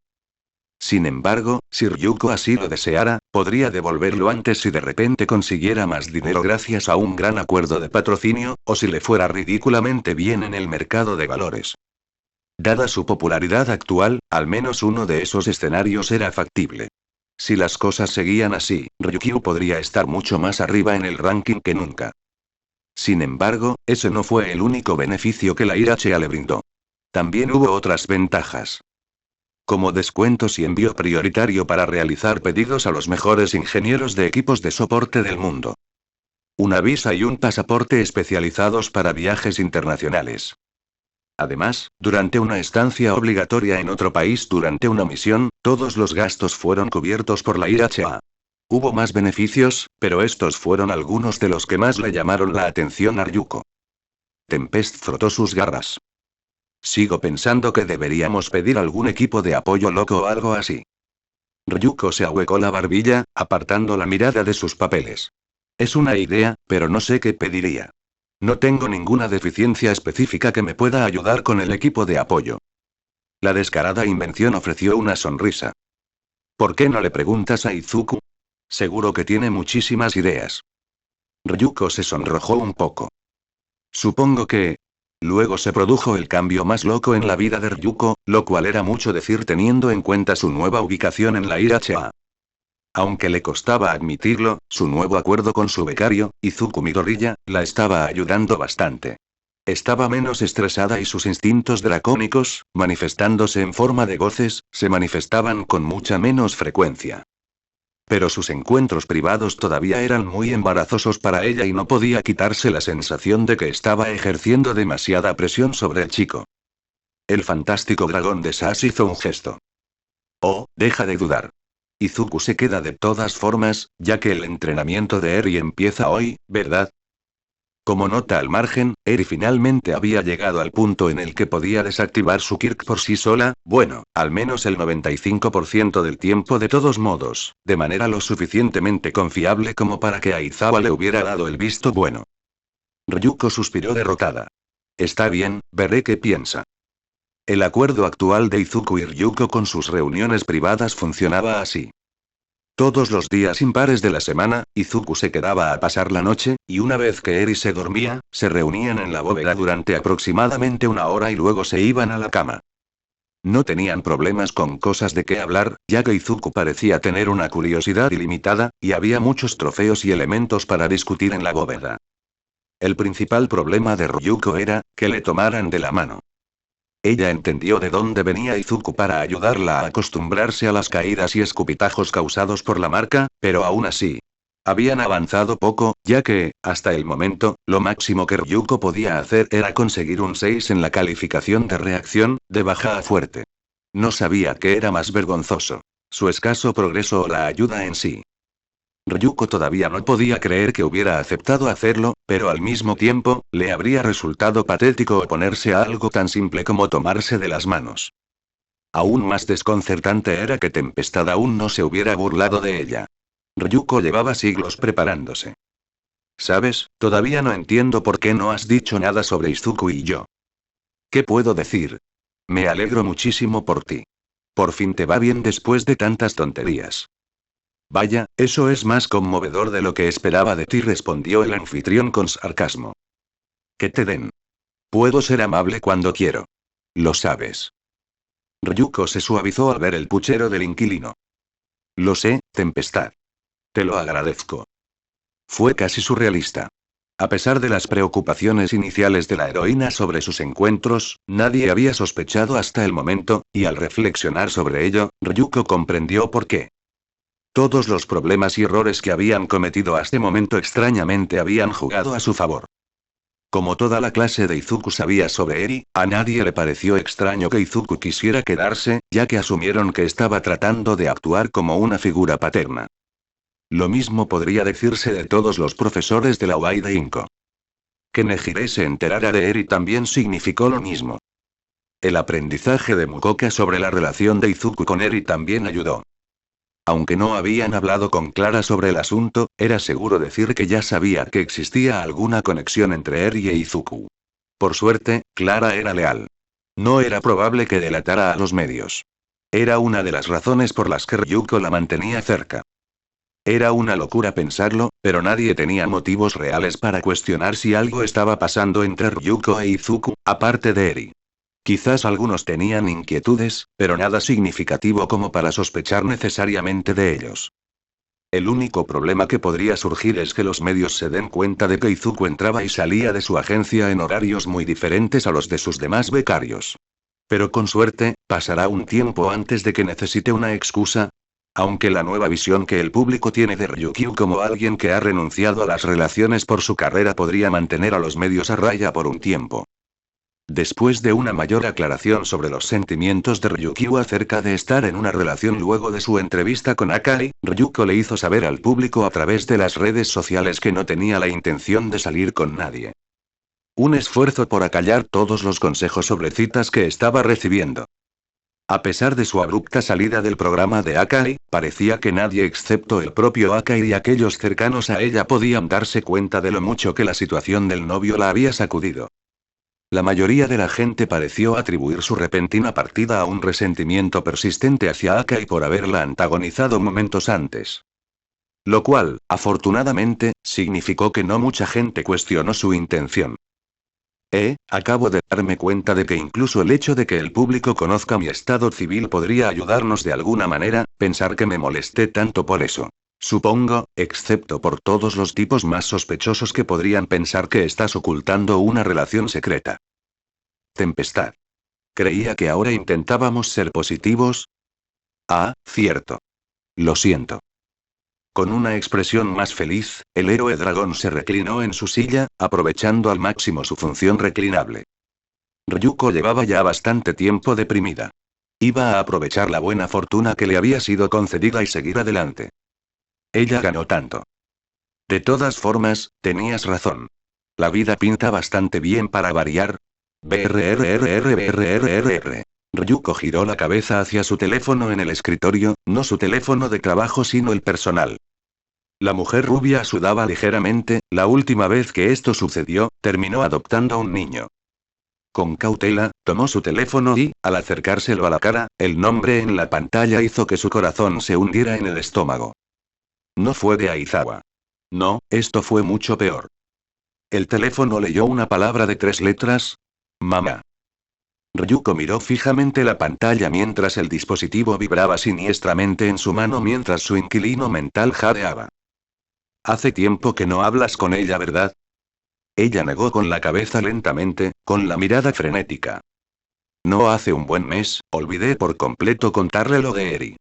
Sin embargo, si Ryuko así lo deseara, podría devolverlo antes si de repente consiguiera más dinero gracias a un gran acuerdo de patrocinio, o si le fuera ridículamente bien en el mercado de valores. Dada su popularidad actual, al menos uno de esos escenarios era factible. Si las cosas seguían así, Ryukyu podría estar mucho más arriba en el ranking que nunca. Sin embargo, ese no fue el único beneficio que la IHA le brindó. También hubo otras ventajas. Como descuentos y envío prioritario para realizar pedidos a los mejores ingenieros de equipos de soporte del mundo. Una visa y un pasaporte especializados para viajes internacionales. Además, durante una estancia obligatoria en otro país durante una misión, todos los gastos fueron cubiertos por la IHA. Hubo más beneficios, pero estos fueron algunos de los que más le llamaron la atención a Ryuko. Tempest frotó sus garras. Sigo pensando que deberíamos pedir algún equipo de apoyo loco o algo así. Ryuko se ahuecó la barbilla, apartando la mirada de sus papeles. Es una idea, pero no sé qué pediría. No tengo ninguna deficiencia específica que me pueda ayudar con el equipo de apoyo. La descarada invención ofreció una sonrisa. ¿Por qué no le preguntas a Izuku? Seguro que tiene muchísimas ideas. Ryuko se sonrojó un poco. Supongo que... Luego se produjo el cambio más loco en la vida de Ryuko, lo cual era mucho decir teniendo en cuenta su nueva ubicación en la IHA. Aunque le costaba admitirlo, su nuevo acuerdo con su becario, Izuku Midoriya, la estaba ayudando bastante. Estaba menos estresada y sus instintos dracónicos, manifestándose en forma de goces, se manifestaban con mucha menos frecuencia. Pero sus encuentros privados todavía eran muy embarazosos para ella y no podía quitarse la sensación de que estaba ejerciendo demasiada presión sobre el chico. El fantástico dragón de Sash hizo un gesto. Oh, deja de dudar. Izuku se queda de todas formas, ya que el entrenamiento de Eri empieza hoy, ¿verdad? Como nota al margen, Eri finalmente había llegado al punto en el que podía desactivar su Kirk por sí sola, bueno, al menos el 95% del tiempo de todos modos, de manera lo suficientemente confiable como para que Aizawa le hubiera dado el visto bueno. Ryuko suspiró derrotada. Está bien, veré qué piensa. El acuerdo actual de Izuku y Ryuko con sus reuniones privadas funcionaba así. Todos los días impares de la semana, Izuku se quedaba a pasar la noche, y una vez que Eri se dormía, se reunían en la bóveda durante aproximadamente una hora y luego se iban a la cama. No tenían problemas con cosas de qué hablar, ya que Izuku parecía tener una curiosidad ilimitada, y había muchos trofeos y elementos para discutir en la bóveda. El principal problema de Ryuko era, que le tomaran de la mano. Ella entendió de dónde venía Izuku para ayudarla a acostumbrarse a las caídas y escupitajos causados por la marca, pero aún así. Habían avanzado poco, ya que, hasta el momento, lo máximo que Ryuko podía hacer era conseguir un 6 en la calificación de reacción, de baja a fuerte. No sabía qué era más vergonzoso. Su escaso progreso o la ayuda en sí. Ryuko todavía no podía creer que hubiera aceptado hacerlo, pero al mismo tiempo, le habría resultado patético oponerse a algo tan simple como tomarse de las manos. Aún más desconcertante era que Tempestad aún no se hubiera burlado de ella. Ryuko llevaba siglos preparándose. ¿Sabes? Todavía no entiendo por qué no has dicho nada sobre Izuku y yo. ¿Qué puedo decir? Me alegro muchísimo por ti. Por fin te va bien después de tantas tonterías. Vaya, eso es más conmovedor de lo que esperaba de ti, respondió el anfitrión con sarcasmo. Que te den. Puedo ser amable cuando quiero. Lo sabes. Ryuko se suavizó al ver el puchero del inquilino. Lo sé, Tempestad. Te lo agradezco. Fue casi surrealista. A pesar de las preocupaciones iniciales de la heroína sobre sus encuentros, nadie había sospechado hasta el momento, y al reflexionar sobre ello, Ryuko comprendió por qué. Todos los problemas y errores que habían cometido hasta el momento extrañamente habían jugado a su favor. Como toda la clase de Izuku sabía sobre Eri, a nadie le pareció extraño que Izuku quisiera quedarse, ya que asumieron que estaba tratando de actuar como una figura paterna. Lo mismo podría decirse de todos los profesores de la UAI de Inko. Que Nejire se enterara de Eri también significó lo mismo. El aprendizaje de Mukoka sobre la relación de Izuku con Eri también ayudó. Aunque no habían hablado con Clara sobre el asunto, era seguro decir que ya sabía que existía alguna conexión entre Eri e Izuku. Por suerte, Clara era leal. No era probable que delatara a los medios. Era una de las razones por las que Ryuko la mantenía cerca. Era una locura pensarlo, pero nadie tenía motivos reales para cuestionar si algo estaba pasando entre Ryuko e Izuku, aparte de Eri. Quizás algunos tenían inquietudes, pero nada significativo como para sospechar necesariamente de ellos. El único problema que podría surgir es que los medios se den cuenta de que Izuku entraba y salía de su agencia en horarios muy diferentes a los de sus demás becarios. Pero con suerte, pasará un tiempo antes de que necesite una excusa. Aunque la nueva visión que el público tiene de Ryukyu como alguien que ha renunciado a las relaciones por su carrera podría mantener a los medios a raya por un tiempo. Después de una mayor aclaración sobre los sentimientos de Ryukyu acerca de estar en una relación luego de su entrevista con Akai, Ryuko le hizo saber al público a través de las redes sociales que no tenía la intención de salir con nadie. Un esfuerzo por acallar todos los consejos sobre citas que estaba recibiendo. A pesar de su abrupta salida del programa de Akai, parecía que nadie excepto el propio Akai y aquellos cercanos a ella podían darse cuenta de lo mucho que la situación del novio la había sacudido. La mayoría de la gente pareció atribuir su repentina partida a un resentimiento persistente hacia Akai por haberla antagonizado momentos antes. Lo cual, afortunadamente, significó que no mucha gente cuestionó su intención. Acabo de darme cuenta de que incluso el hecho de que el público conozca mi estado civil podría ayudarnos de alguna manera, pensar que me molesté tanto por eso. Supongo, excepto por todos los tipos más sospechosos que podrían pensar que estás ocultando una relación secreta. Tempestad. Creía que ahora intentábamos ser positivos. Ah, cierto. Lo siento. Con una expresión más feliz, el héroe dragón se reclinó en su silla, aprovechando al máximo su función reclinable. Ryuko llevaba ya bastante tiempo deprimida. Iba a aprovechar la buena fortuna que le había sido concedida y seguir adelante. Ella ganó tanto. De todas formas, tenías razón. La vida pinta bastante bien para variar. Brrrrrrrrrrr. Ryuko giró la cabeza hacia su teléfono en el escritorio, no su teléfono de trabajo sino el personal. La mujer rubia sudaba ligeramente, la última vez que esto sucedió, terminó adoptando a un niño. Con cautela, tomó su teléfono y, al acercárselo a la cara, el nombre en la pantalla hizo que su corazón se hundiera en el estómago. No fue de Aizawa. No, esto fue mucho peor. El teléfono leyó una palabra de 3 letras. Mamá. Ryuko miró fijamente la pantalla mientras el dispositivo vibraba siniestramente en su mano mientras su inquilino mental jadeaba. Hace tiempo que no hablas con ella, ¿verdad? Ella negó con la cabeza lentamente, con la mirada frenética. No, hace un buen mes, olvidé por completo contarle lo de Eri.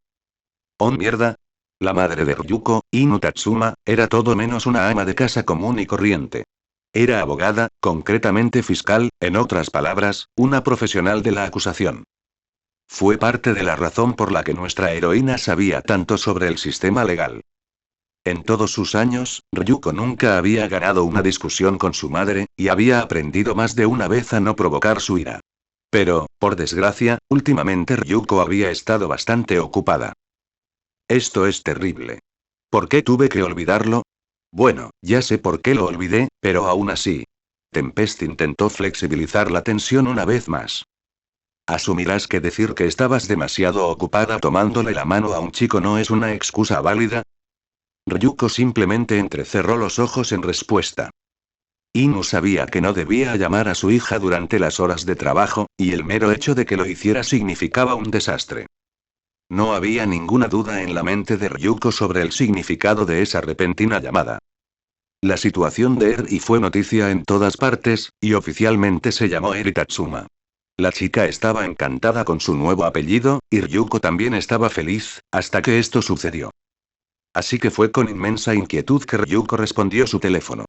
Oh mierda. La madre de Ryuko, Inu Tatsuma, era todo menos una ama de casa común y corriente. Era abogada, concretamente fiscal, en otras palabras, una profesional de la acusación. Fue parte de la razón por la que nuestra heroína sabía tanto sobre el sistema legal. En todos sus años, Ryuko nunca había ganado una discusión con su madre, y había aprendido más de una vez a no provocar su ira. Pero, por desgracia, últimamente Ryuko había estado bastante ocupada. Esto es terrible. ¿Por qué tuve que olvidarlo? Bueno, ya sé por qué lo olvidé, pero aún así. Tempest intentó flexibilizar la tensión una vez más. ¿Asumirás que decir que estabas demasiado ocupada tomándole la mano a un chico no es una excusa válida? Ryuko simplemente entrecerró los ojos en respuesta. Inu sabía que no debía llamar a su hija durante las horas de trabajo, y el mero hecho de que lo hiciera significaba un desastre. No había ninguna duda en la mente de Ryuko sobre el significado de esa repentina llamada. La situación de Eri fue noticia en todas partes, y oficialmente se llamó Eri Tatsuma. La chica estaba encantada con su nuevo apellido, y Ryuko también estaba feliz, hasta que esto sucedió. Así que fue con inmensa inquietud que Ryuko respondió su teléfono.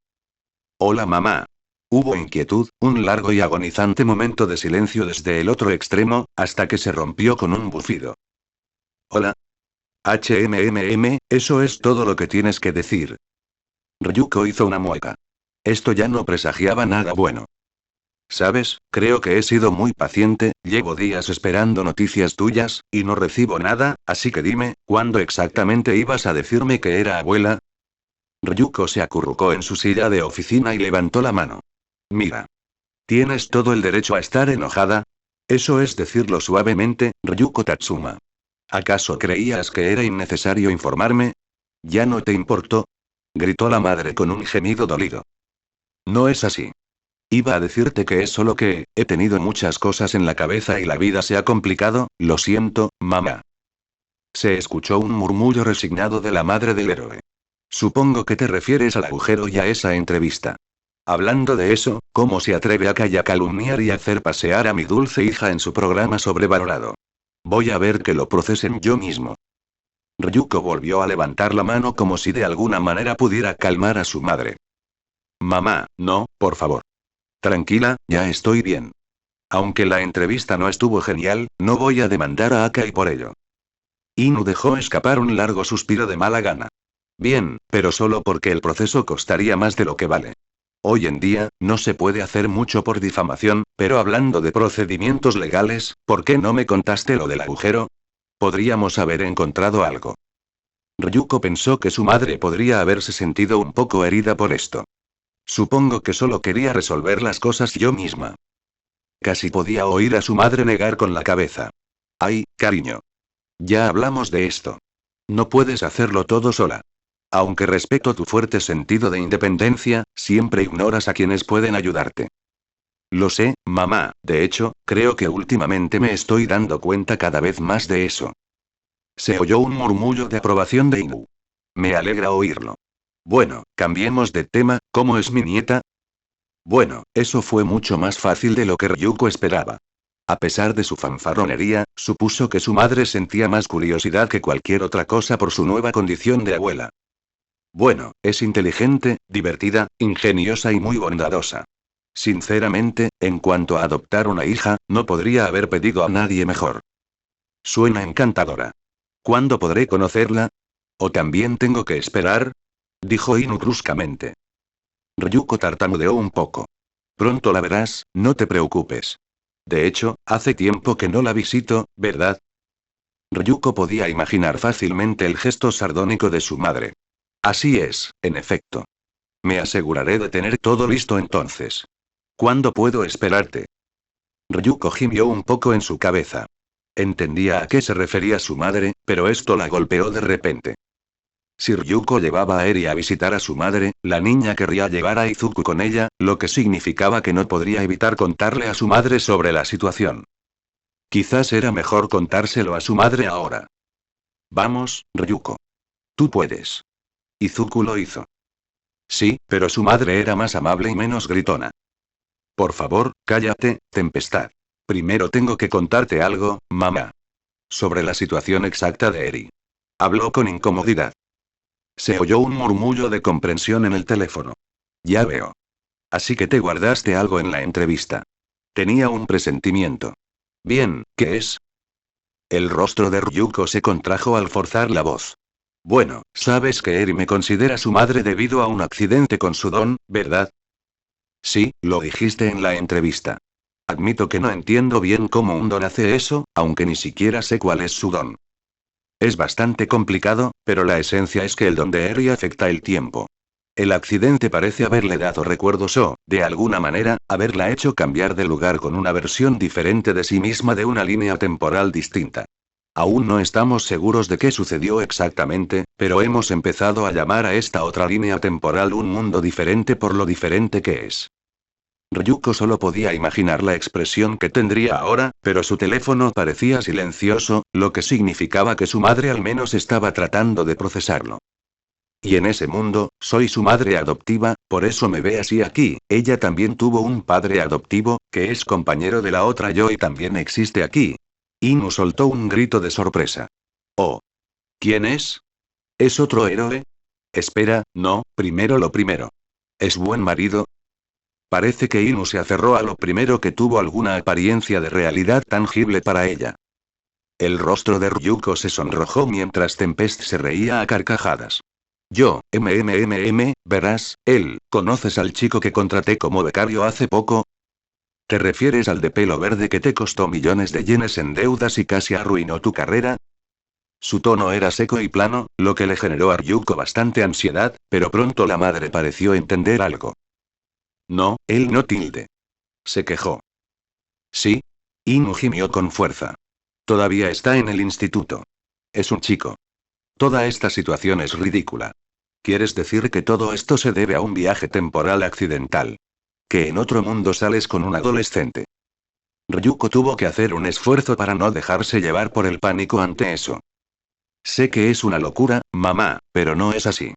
Hola mamá. Hubo inquietud, un largo y agonizante momento de silencio desde el otro extremo, hasta que se rompió con un bufido. Hola. ¿Eso es todo lo que tienes que decir? Ryuko hizo una mueca. Esto ya no presagiaba nada bueno. ¿Sabes? Creo que he sido muy paciente, llevo días esperando noticias tuyas, y no recibo nada, así que dime, ¿cuándo exactamente ibas a decirme que era abuela? Ryuko se acurrucó en su silla de oficina y levantó la mano. Mira. Tienes todo el derecho a estar enojada. Eso es decirlo suavemente, Ryuko Tatsuma. ¿Acaso creías que era innecesario informarme? ¿Ya no te importó? Gritó la madre con un gemido dolido. No es así. Iba a decirte que es solo que, he tenido muchas cosas en la cabeza y la vida se ha complicado, lo siento, mamá. Se escuchó un murmullo resignado de la madre del héroe. Supongo que te refieres al agujero y a esa entrevista. Hablando de eso, ¿cómo se atreve a calumniar y hacer pasear a mi dulce hija en su programa sobrevalorado? Voy a ver que lo procesen yo mismo. Ryuko volvió a levantar la mano como si de alguna manera pudiera calmar a su madre. Mamá, no, por favor. Tranquila, ya estoy bien. Aunque la entrevista no estuvo genial, no voy a demandar a Akai por ello. Inu dejó escapar un largo suspiro de mala gana. Bien, pero solo porque el proceso costaría más de lo que vale. Hoy en día, no se puede hacer mucho por difamación, pero hablando de procedimientos legales, ¿por qué no me contaste lo del agujero? Podríamos haber encontrado algo. Ryuko pensó que su madre podría haberse sentido un poco herida por esto. Supongo que solo quería resolver las cosas yo misma. Casi podía oír a su madre negar con la cabeza. Ay, cariño. Ya hablamos de esto. No puedes hacerlo todo sola. Aunque respeto tu fuerte sentido de independencia, siempre ignoras a quienes pueden ayudarte. Lo sé, mamá, de hecho, creo que últimamente me estoy dando cuenta cada vez más de eso. Se oyó un murmullo de aprobación de Inu. Me alegra oírlo. Bueno, cambiemos de tema, ¿cómo es mi nieta? Bueno, eso fue mucho más fácil de lo que Ryuko esperaba. A pesar de su fanfarronería, supuso que su madre sentía más curiosidad que cualquier otra cosa por su nueva condición de abuela. Bueno, es inteligente, divertida, ingeniosa y muy bondadosa. Sinceramente, en cuanto a adoptar una hija, no podría haber pedido a nadie mejor. Suena encantadora. ¿Cuándo podré conocerla? ¿O también tengo que esperar? Dijo Inu bruscamente. Ryuko tartamudeó un poco. Pronto la verás, no te preocupes. De hecho, hace tiempo que no la visito, ¿verdad? Ryuko podía imaginar fácilmente el gesto sardónico de su madre. Así es, en efecto. Me aseguraré de tener todo listo entonces. ¿Cuándo puedo esperarte? Ryuko gimió un poco en su cabeza. Entendía a qué se refería su madre, pero esto la golpeó de repente. Si Ryuko llevaba a Eri a visitar a su madre, la niña querría llevar a Izuku con ella, lo que significaba que no podría evitar contarle a su madre sobre la situación. Quizás era mejor contárselo a su madre ahora. Vamos, Ryuko. Tú puedes. Izuku lo hizo. Sí, pero su madre era más amable y menos gritona. Por favor, cállate, Tempestad. Primero tengo que contarte algo, mamá. Sobre la situación exacta de Eri. Habló con incomodidad. Se oyó un murmullo de comprensión en el teléfono. Ya veo. Así que te guardaste algo en la entrevista. Tenía un presentimiento. Bien, ¿qué es? El rostro de Ryuko se contrajo al forzar la voz. Bueno, sabes que Eri me considera su madre debido a un accidente con su don, ¿verdad? Sí, lo dijiste en la entrevista. Admito que no entiendo bien cómo un don hace eso, aunque ni siquiera sé cuál es su don. Es bastante complicado, pero la esencia es que el don de Eri afecta el tiempo. El accidente parece haberle dado recuerdos o, de alguna manera, haberla hecho cambiar de lugar con una versión diferente de sí misma de una línea temporal distinta. Aún no estamos seguros de qué sucedió exactamente, pero hemos empezado a llamar a esta otra línea temporal un mundo diferente por lo diferente que es. Ryuko solo podía imaginar la expresión que tendría ahora, pero su teléfono parecía silencioso, lo que significaba que su madre al menos estaba tratando de procesarlo. Y en ese mundo, soy su madre adoptiva, por eso me ve así aquí. Ella también tuvo un padre adoptivo, que es compañero de la otra yo y también existe aquí. Inu soltó un grito de sorpresa. Oh. ¿Quién es? ¿Es otro héroe? Espera, no, primero lo primero. ¿Es buen marido? Parece que Inu se aferró a lo primero que tuvo alguna apariencia de realidad tangible para ella. El rostro de Ryuko se sonrojó mientras Tempest se reía a carcajadas. Verás, ¿conoces al chico que contraté como becario hace poco? ¿Te refieres al de pelo verde que te costó millones de yenes en deudas y casi arruinó tu carrera? Su tono era seco y plano, lo que le generó a Ryuko bastante ansiedad, pero pronto la madre pareció entender algo. No, él no tilde. Se quejó. Sí. Inu gimió con fuerza. Todavía está en el instituto. Es un chico. Toda esta situación es ridícula. ¿Quieres decir que todo esto se debe a un viaje temporal accidental? ¿Que en otro mundo sales con un adolescente? Ryuko tuvo que hacer un esfuerzo para no dejarse llevar por el pánico ante eso. Sé que es una locura, mamá, pero no es así.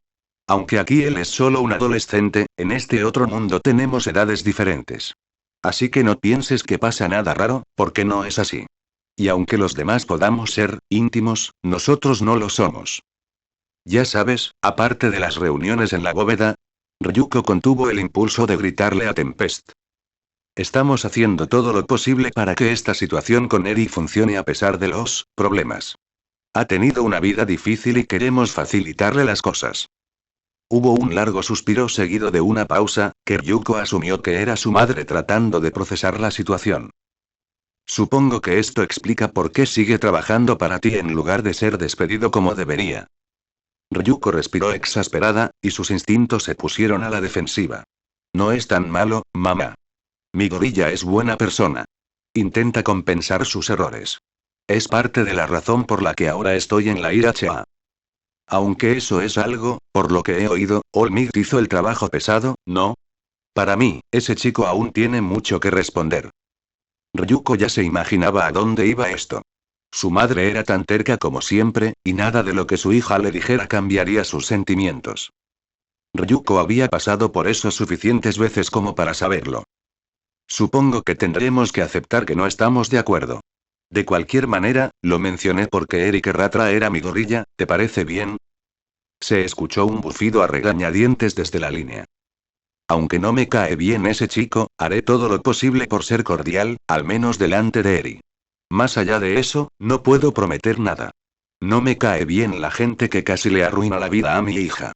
Aunque aquí él es solo un adolescente, en este otro mundo tenemos edades diferentes. Así que no pienses que pasa nada raro, porque no es así. Y aunque los demás podamos ser íntimos, nosotros no lo somos. Ya sabes, aparte de las reuniones en la bóveda, Ryuko contuvo el impulso de gritarle a Tempest. Estamos haciendo todo lo posible para que esta situación con Eri funcione a pesar de los problemas. Ha tenido una vida difícil y queremos facilitarle las cosas. Hubo un largo suspiro seguido de una pausa, que Ryuko asumió que era su madre tratando de procesar la situación. Supongo que esto explica por qué sigue trabajando para ti en lugar de ser despedido como debería. Ryuko respiró exasperada, y sus instintos se pusieron a la defensiva. No es tan malo, mamá. Midoriya es buena persona. Intenta compensar sus errores. Es parte de la razón por la que ahora estoy en la IHA. Aunque eso es algo, por lo que he oído, All Might hizo el trabajo pesado, ¿no? Para mí, ese chico aún tiene mucho que responder. Ryuko ya se imaginaba a dónde iba esto. Su madre era tan terca como siempre, y nada de lo que su hija le dijera cambiaría sus sentimientos. Ryuko había pasado por eso suficientes veces como para saberlo. Supongo que tendremos que aceptar que no estamos de acuerdo. De cualquier manera, lo mencioné porque Eri querrá traer a Midoriya, ¿te parece bien? Se escuchó un bufido a regañadientes desde la línea. Aunque no me cae bien ese chico, haré todo lo posible por ser cordial, al menos delante de Eri. Más allá de eso, no puedo prometer nada. No me cae bien la gente que casi le arruina la vida a mi hija.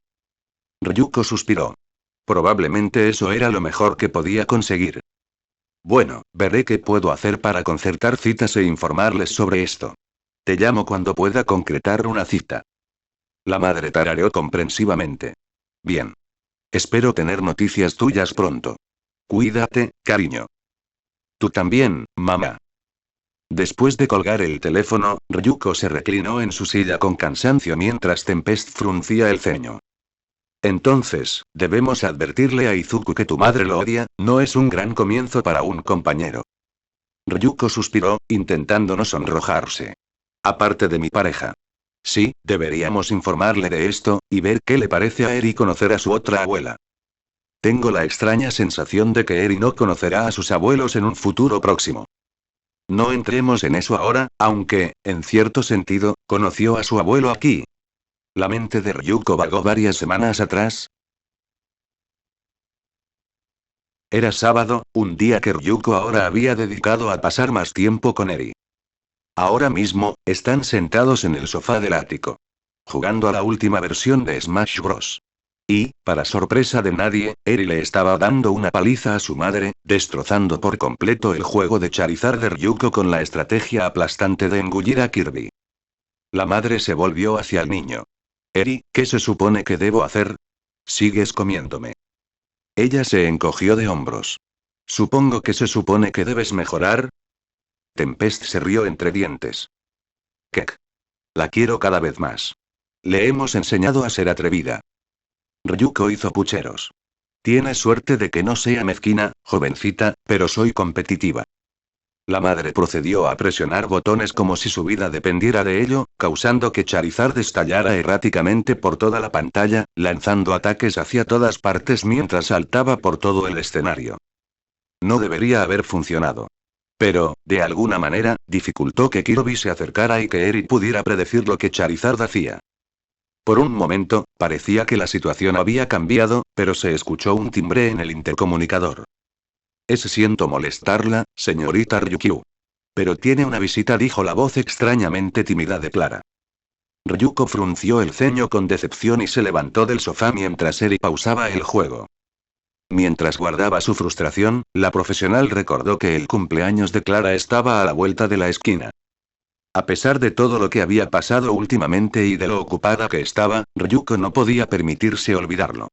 Ryuko suspiró. Probablemente eso era lo mejor que podía conseguir. Bueno, veré qué puedo hacer para concertar citas e informarles sobre esto. Te llamo cuando pueda concretar una cita. La madre tarareó comprensivamente. Bien. Espero tener noticias tuyas pronto. Cuídate, cariño. Tú también, mamá. Después de colgar el teléfono, Ryuko se reclinó en su silla con cansancio mientras Tempest fruncía el ceño. Entonces, debemos advertirle a Izuku que tu madre lo odia, no es un gran comienzo para un compañero. Ryuko suspiró, intentando no sonrojarse. Aparte de mi pareja. Sí, deberíamos informarle de esto, y ver qué le parece a Eri conocer a su otra abuela. Tengo la extraña sensación de que Eri no conocerá a sus abuelos en un futuro próximo. No entremos en eso ahora, aunque, en cierto sentido, conoció a su abuelo aquí. La mente de Ryuko vagó varias semanas atrás. Era sábado, un día que Ryuko ahora había dedicado a pasar más tiempo con Eri. Ahora mismo, están sentados en el sofá del ático. Jugando a la última versión de Smash Bros. Y, para sorpresa de nadie, Eri le estaba dando una paliza a su madre, destrozando por completo el juego de Charizard de Ryuko con la estrategia aplastante de engullir a Kirby. La madre se volvió hacia el niño. Eri, ¿qué se supone que debo hacer? Sigues comiéndome. Ella se encogió de hombros. Supongo que se supone que debes mejorar. Tempest se rió entre dientes. Kek. La quiero cada vez más. Le hemos enseñado a ser atrevida. Ryuko hizo pucheros. Tienes suerte de que no sea mezquina, jovencita, pero soy competitiva. La madre procedió a presionar botones como si su vida dependiera de ello, causando que Charizard estallara erráticamente por toda la pantalla, lanzando ataques hacia todas partes mientras saltaba por todo el escenario. No debería haber funcionado. Pero, de alguna manera, dificultó que Kirby se acercara y que Eri pudiera predecir lo que Charizard hacía. Por un momento, parecía que la situación había cambiado, pero se escuchó un timbre en el intercomunicador. Siento molestarla, señorita Ryukyu. Pero tiene una visita, dijo la voz extrañamente tímida de Clara. Ryuko frunció el ceño con decepción y se levantó del sofá mientras Eri pausaba el juego. Mientras guardaba su frustración, la profesional recordó que el cumpleaños de Clara estaba a la vuelta de la esquina. A pesar de todo lo que había pasado últimamente y de lo ocupada que estaba, Ryuko no podía permitirse olvidarlo.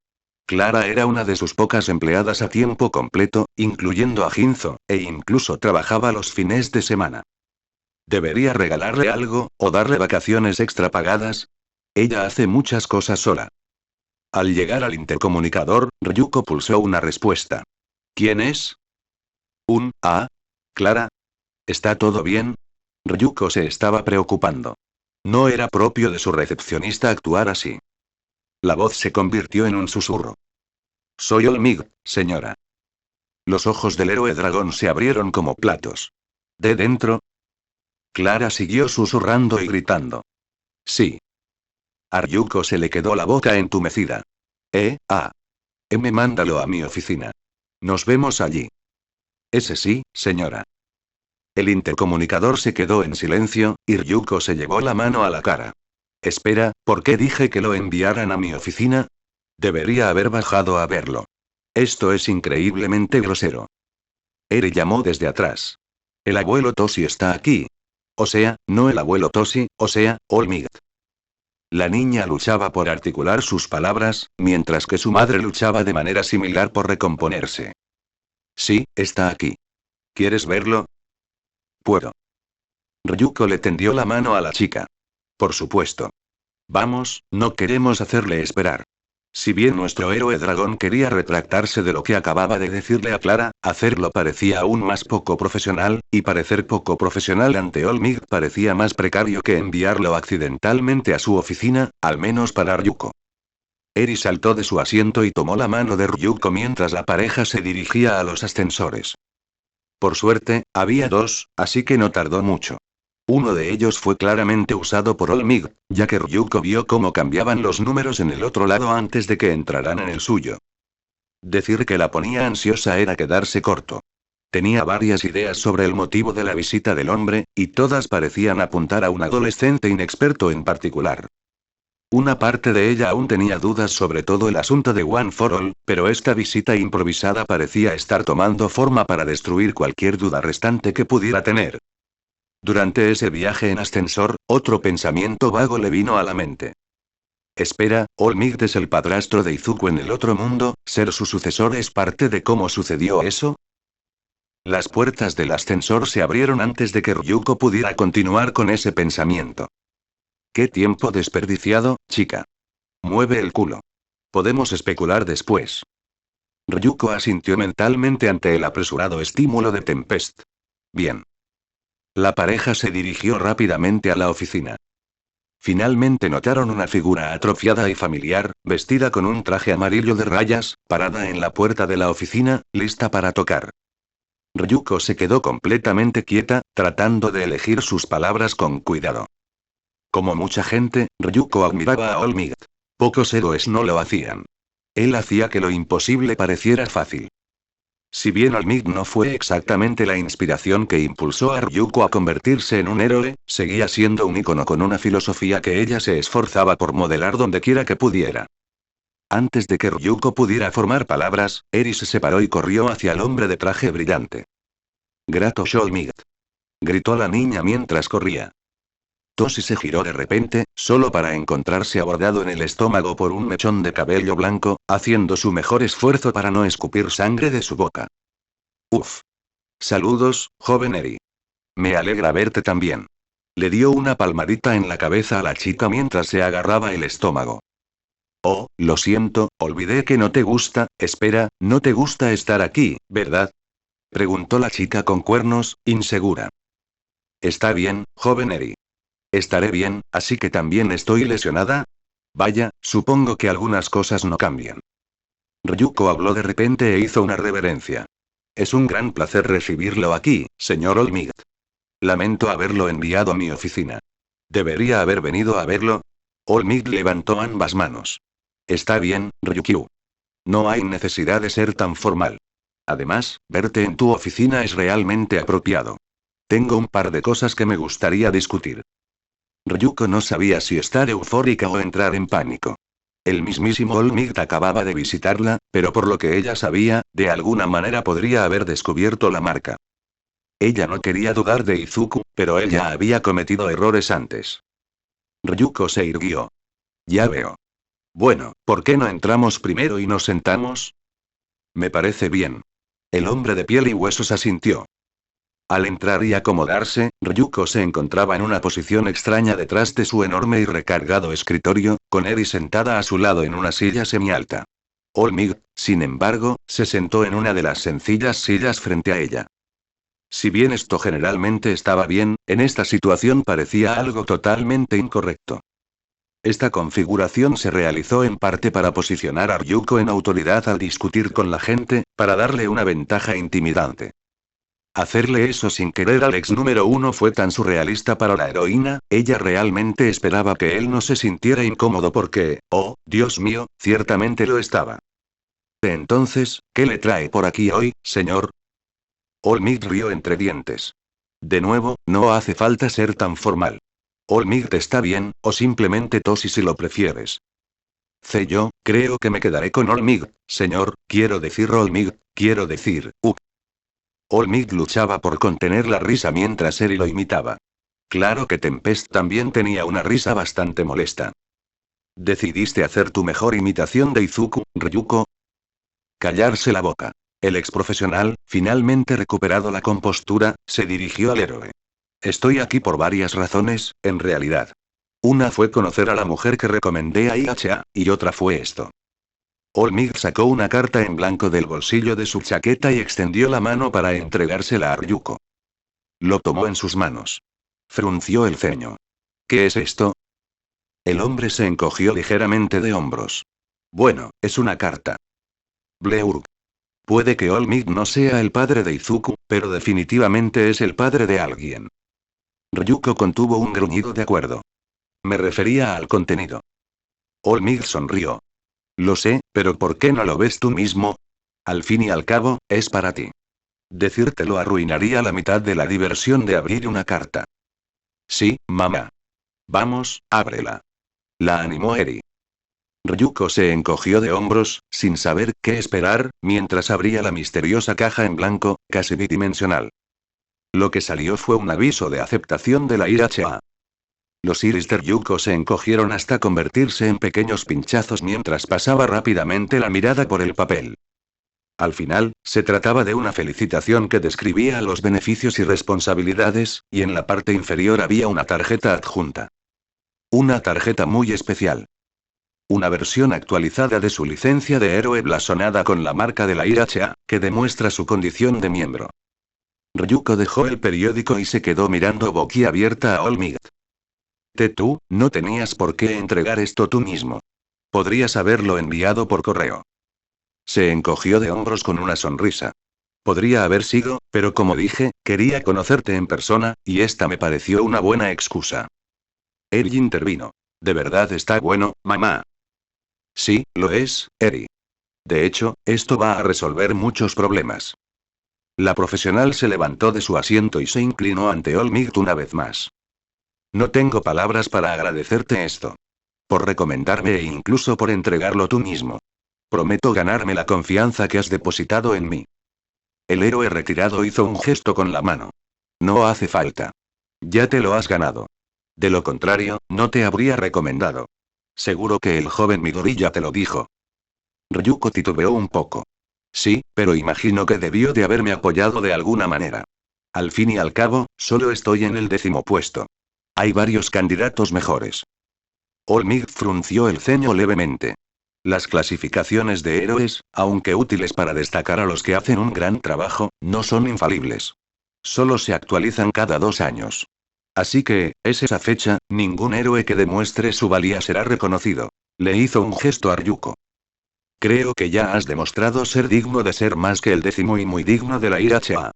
Clara era una de sus pocas empleadas a tiempo completo, incluyendo a Ginzo, e incluso trabajaba los fines de semana. ¿Debería regalarle algo, o darle vacaciones extra pagadas? Ella hace muchas cosas sola. Al llegar al intercomunicador, Ryuko pulsó una respuesta. ¿Quién es? Clara. ¿Está todo bien? Ryuko se estaba preocupando. No era propio de su recepcionista actuar así. La voz se convirtió en un susurro. Soy Olmig, señora. Los ojos del héroe dragón se abrieron como platos. ¿De dentro? Clara siguió susurrando y gritando. Sí. A Ryuko se le quedó la boca entumecida. Mándalo a mi oficina. Nos vemos allí. Ese sí, señora. El intercomunicador se quedó en silencio, y Ryuko se llevó la mano a la cara. Espera, ¿por qué dije que lo enviaran a mi oficina? Debería haber bajado a verlo. Esto es increíblemente grosero. Eri llamó desde atrás. El abuelo Toshi está aquí. O sea, no el abuelo Toshi, o sea, Olmig. La niña luchaba por articular sus palabras, mientras que su madre luchaba de manera similar por recomponerse. Sí, está aquí. ¿Quieres verlo? Puedo. Ryuko le tendió la mano a la chica. Por supuesto. Vamos, no queremos hacerle esperar. Si bien nuestro héroe dragón quería retractarse de lo que acababa de decirle a Clara, hacerlo parecía aún más poco profesional, y parecer poco profesional ante Olmig parecía más precario que enviarlo accidentalmente a su oficina, al menos para Ryuko. Eri saltó de su asiento y tomó la mano de Ryuko mientras la pareja se dirigía a los ascensores. Por suerte, había dos, así que no tardó mucho. Uno de ellos fue claramente usado por Olmig, ya que Ryuko vio cómo cambiaban los números en el otro lado antes de que entraran en el suyo. Decir que la ponía ansiosa era quedarse corto. Tenía varias ideas sobre el motivo de la visita del hombre, y todas parecían apuntar a un adolescente inexperto en particular. Una parte de ella aún tenía dudas sobre todo el asunto de One for All, pero esta visita improvisada parecía estar tomando forma para destruir cualquier duda restante que pudiera tener. Durante ese viaje en ascensor, otro pensamiento vago le vino a la mente. Espera, Olmig es el padrastro de Izuku en el otro mundo, ¿ser su sucesor es parte de cómo sucedió eso? Las puertas del ascensor se abrieron antes de que Ryuko pudiera continuar con ese pensamiento. ¿Qué tiempo desperdiciado, chica? Mueve el culo. Podemos especular después. Ryuko asintió mentalmente ante el apresurado estímulo de Tempest. Bien. La pareja se dirigió rápidamente a la oficina. Finalmente notaron una figura atrofiada y familiar, vestida con un traje amarillo de rayas, parada en la puerta de la oficina, lista para tocar. Ryuko se quedó completamente quieta, tratando de elegir sus palabras con cuidado. Como mucha gente, Ryuko admiraba a Olmig. Pocos héroes no lo hacían. Él hacía que lo imposible pareciera fácil. Si bien Olmig no fue exactamente la inspiración que impulsó a Ryuko a convertirse en un héroe, seguía siendo un ícono con una filosofía que ella se esforzaba por modelar dondequiera que pudiera. Antes de que Ryuko pudiera formar palabras, Eri se separó y corrió hacia el hombre de traje brillante. Grato Olmig. Gritó la niña mientras corría. Toshi se giró de repente, solo para encontrarse abordado en el estómago por un mechón de cabello blanco, haciendo su mejor esfuerzo para no escupir sangre de su boca. Uf. Saludos, joven Eri. Me alegra verte también. Le dio una palmadita en la cabeza a la chica mientras se agarraba el estómago. Oh, lo siento, olvidé que no te gusta, espera, no te gusta estar aquí, ¿verdad? Preguntó la chica con cuernos, insegura. Está bien, joven Eri. Estaré bien, así que también estoy lesionada. Vaya, supongo que algunas cosas no cambian. Ryuko habló de repente e hizo una reverencia. Es un gran placer recibirlo aquí, señor Olmig. Lamento haberlo enviado a mi oficina. ¿Debería haber venido a verlo? Olmig levantó ambas manos. Está bien, Ryukyu. No hay necesidad de ser tan formal. Además, verte en tu oficina es realmente apropiado. Tengo un par de cosas que me gustaría discutir. Ryuko no sabía si estar eufórica o entrar en pánico. El mismísimo All Might acababa de visitarla, pero por lo que ella sabía, de alguna manera podría haber descubierto la marca. Ella no quería dudar de Izuku, pero él ya había cometido errores antes. Ryuko se irguió. Ya veo. Bueno, ¿por qué no entramos primero y nos sentamos? Me parece bien. El hombre de piel y huesos asintió. Al entrar y acomodarse, Ryuko se encontraba en una posición extraña detrás de su enorme y recargado escritorio, con Eri sentada a su lado en una silla semialta. All Might, sin embargo, se sentó en una de las sencillas sillas frente a ella. Si bien esto generalmente estaba bien, en esta situación parecía algo totalmente incorrecto. Esta configuración se realizó en parte para posicionar a Ryuko en autoridad al discutir con la gente, para darle una ventaja intimidante. Hacerle eso sin querer al ex número uno fue tan surrealista para la heroína, ella realmente esperaba que él no se sintiera incómodo porque, oh, Dios mío, ciertamente lo estaba. Entonces, ¿qué le trae por aquí hoy, señor? All Might rió entre dientes. De nuevo, no hace falta ser tan formal. All Might está bien, o simplemente Toshi si lo prefieres. Yo, creo que me quedaré con All Might, señor, quiero decir All Might, quiero decir, All Might luchaba por contener la risa mientras Eri lo imitaba. Claro que Tempest también tenía una risa bastante molesta. ¿Decidiste hacer tu mejor imitación de Izuku, Ryuko? Callarse la boca. El ex profesional, finalmente recuperado la compostura, se dirigió al héroe. Estoy aquí por varias razones, en realidad. Una fue conocer a la mujer que recomendé a IHA, y otra fue esto. All Might sacó una carta en blanco del bolsillo de su chaqueta y extendió la mano para entregársela a Ryuko. Lo tomó en sus manos. Frunció el ceño. ¿Qué es esto? El hombre se encogió ligeramente de hombros. Bueno, es una carta. Bleur. Puede que All Might no sea el padre de Izuku, pero definitivamente es el padre de alguien. Ryuko contuvo un gruñido de acuerdo. Me refería al contenido. All Might sonrió. Lo sé, pero ¿por qué no lo ves tú mismo? Al fin y al cabo, es para ti. Decírtelo arruinaría la mitad de la diversión de abrir una carta. Sí, mamá. Vamos, ábrela. La animó Eri. Ryuko se encogió de hombros, sin saber qué esperar, mientras abría la misteriosa caja en blanco, casi bidimensional. Lo que salió fue un aviso de aceptación de la IHA. Los iris de Ryuko se encogieron hasta convertirse en pequeños pinchazos mientras pasaba rápidamente la mirada por el papel. Al final, se trataba de una felicitación que describía los beneficios y responsabilidades, y en la parte inferior había una tarjeta adjunta. Una tarjeta muy especial. Una versión actualizada de su licencia de héroe blasonada con la marca de la IHA, que demuestra su condición de miembro. Ryuko dejó el periódico y se quedó mirando boquiabierta a All Might. Tú, no tenías por qué entregar esto tú mismo. Podrías haberlo enviado por correo. Se encogió de hombros con una sonrisa. Podría haber sido, pero como dije, quería conocerte en persona, y esta me pareció una buena excusa. Eri intervino. ¿De verdad está bueno, mamá? Sí, lo es, Eri. De hecho, esto va a resolver muchos problemas. La profesional se levantó de su asiento y se inclinó ante All Might una vez más. No tengo palabras para agradecerte esto. Por recomendarme e incluso por entregarlo tú mismo. Prometo ganarme la confianza que has depositado en mí. El héroe retirado hizo un gesto con la mano. No hace falta. Ya te lo has ganado. De lo contrario, no te habría recomendado. Seguro que el joven Midori ya te lo dijo. Ryuko titubeó un poco. Sí, pero imagino que debió de haberme apoyado de alguna manera. Al fin y al cabo, solo estoy en el 10º puesto. Hay varios candidatos mejores. All Might frunció el ceño levemente. Las clasificaciones de héroes, aunque útiles para destacar a los que hacen un gran trabajo, no son infalibles. Solo se actualizan cada 2 años. Así que, es esa fecha, ningún héroe que demuestre su valía será reconocido. Le hizo un gesto a Ryuko. Creo que ya has demostrado ser digno de ser más que el 10º y muy digno de la IHA.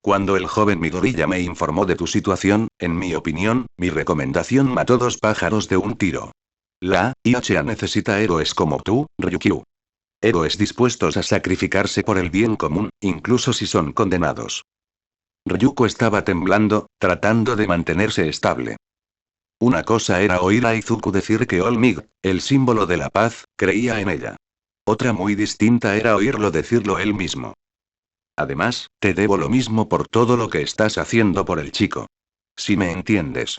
Cuando el joven Midoriya me informó de tu situación, en mi opinión, mi recomendación mató 2 pájaros de un tiro. La IHA necesita héroes como tú, Ryukyu. Héroes dispuestos a sacrificarse por el bien común, incluso si son condenados. Ryuko estaba temblando, tratando de mantenerse estable. Una cosa era oír a Izuku decir que Olmig, el símbolo de la paz, creía en ella. Otra muy distinta era oírlo decirlo él mismo. Además, te debo lo mismo por todo lo que estás haciendo por el chico. Si me entiendes.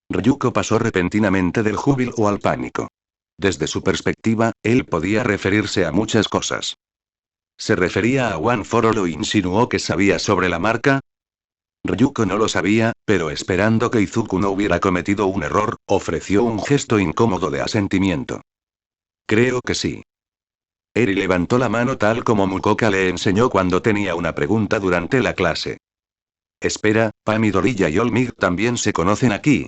Ryuko pasó repentinamente del júbilo al pánico. Desde su perspectiva, él podía referirse a muchas cosas. ¿Se refería a One for All o insinuó que sabía sobre la marca? Ryuko no lo sabía, pero esperando que Izuku no hubiera cometido un error, ofreció un gesto incómodo de asentimiento. Creo que sí. Eri levantó la mano tal como Mukoka le enseñó cuando tenía una pregunta durante la clase. Espera, Midoriya y Olmig también se conocen aquí.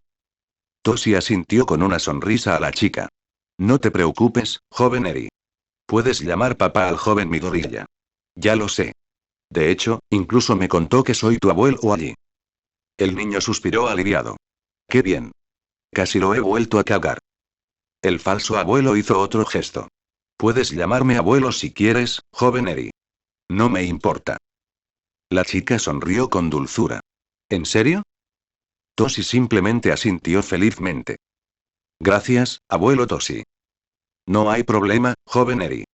Toshi asintió con una sonrisa a la chica. No te preocupes, joven Eri. Puedes llamar papá al joven Midoriya. Ya lo sé. De hecho, incluso me contó que soy tu abuelo allí. El niño suspiró aliviado. Qué bien. Casi lo he vuelto a cagar. El falso abuelo hizo otro gesto. Puedes llamarme abuelo si quieres, joven Eri. No me importa. La chica sonrió con dulzura. ¿En serio? Toshi simplemente asintió felizmente. Gracias, abuelo Toshi. No hay problema, joven Eri.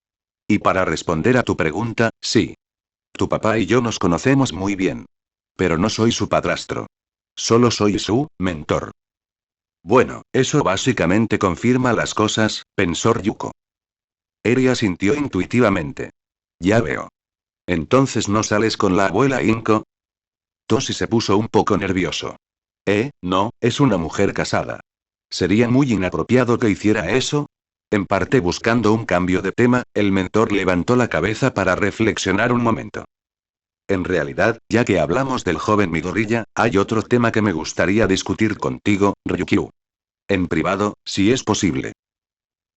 Y para responder a tu pregunta, sí. Tu papá y yo nos conocemos muy bien. Pero no soy su padrastro. Solo soy su mentor. Bueno, eso básicamente confirma las cosas, pensó Ryuko. Eri asintió intuitivamente. Ya veo. ¿Entonces no sales con la abuela Inko? Toshi se puso un poco nervioso. No, es una mujer casada. Sería muy inapropiado que hiciera eso. En parte buscando un cambio de tema, el mentor levantó la cabeza para reflexionar un momento. En realidad, ya que hablamos del joven Midoriya, hay otro tema que me gustaría discutir contigo, Ryukyu. En privado, si es posible.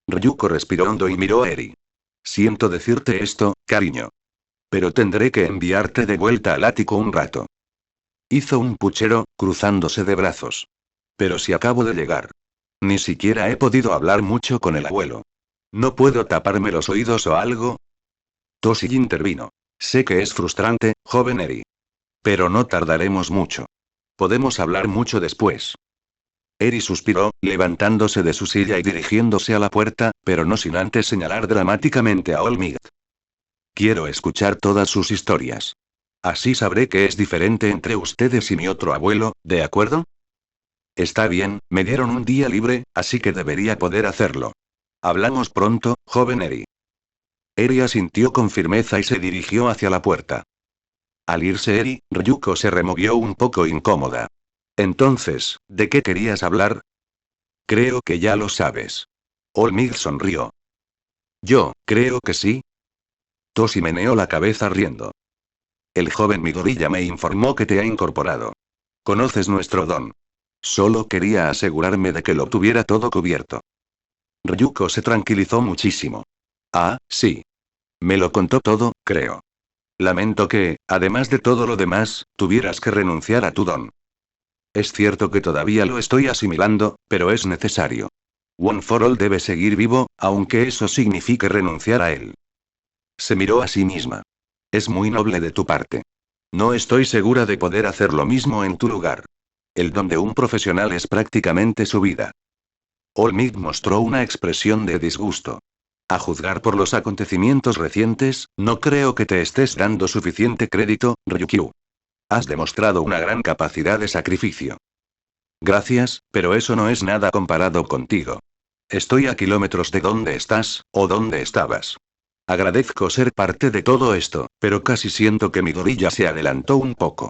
Ryuko respiró hondo y miró a Eri. Siento decirte esto, cariño. Pero tendré que enviarte de vuelta al ático un rato. Hizo un puchero, cruzándose de brazos. Pero si acabo de llegar. Ni siquiera he podido hablar mucho con el abuelo. ¿No puedo taparme los oídos o algo? Toshi intervino. Sé que es frustrante, joven Eri. Pero no tardaremos mucho. Podemos hablar mucho después. Eri suspiró, levantándose de su silla y dirigiéndose a la puerta, pero no sin antes señalar dramáticamente a Olmig. Quiero escuchar todas sus historias. Así sabré qué es diferente entre ustedes y mi otro abuelo, ¿de acuerdo? Está bien, me dieron un día libre, así que debería poder hacerlo. Hablamos pronto, joven Eri. Eri asintió con firmeza y se dirigió hacia la puerta. Al irse Eri, Ryuko se removió un poco incómoda. Entonces, ¿de qué querías hablar? Creo que ya lo sabes. Olmig sonrió. Yo, creo que sí. Toshi meneó la cabeza riendo. El joven Midoriya me informó que te ha incorporado. Conoces nuestro don. Solo quería asegurarme de que lo tuviera todo cubierto. Ryuko se tranquilizó muchísimo. Ah, sí. Me lo contó todo, creo. Lamento que, además de todo lo demás, tuvieras que renunciar a tu don. Es cierto que todavía lo estoy asimilando, pero es necesario. One for All debe seguir vivo, aunque eso signifique renunciar a él. Se miró a sí misma. Es muy noble de tu parte. No estoy segura de poder hacer lo mismo en tu lugar. El don de un profesional es prácticamente su vida. Olmig mostró una expresión de disgusto. A juzgar por los acontecimientos recientes, no creo que te estés dando suficiente crédito, Ryukyu. Has demostrado una gran capacidad de sacrificio. Gracias, pero eso no es nada comparado contigo. Estoy a kilómetros de donde estás, o donde estabas. Agradezco ser parte de todo esto, pero casi siento que Midoriya se adelantó un poco.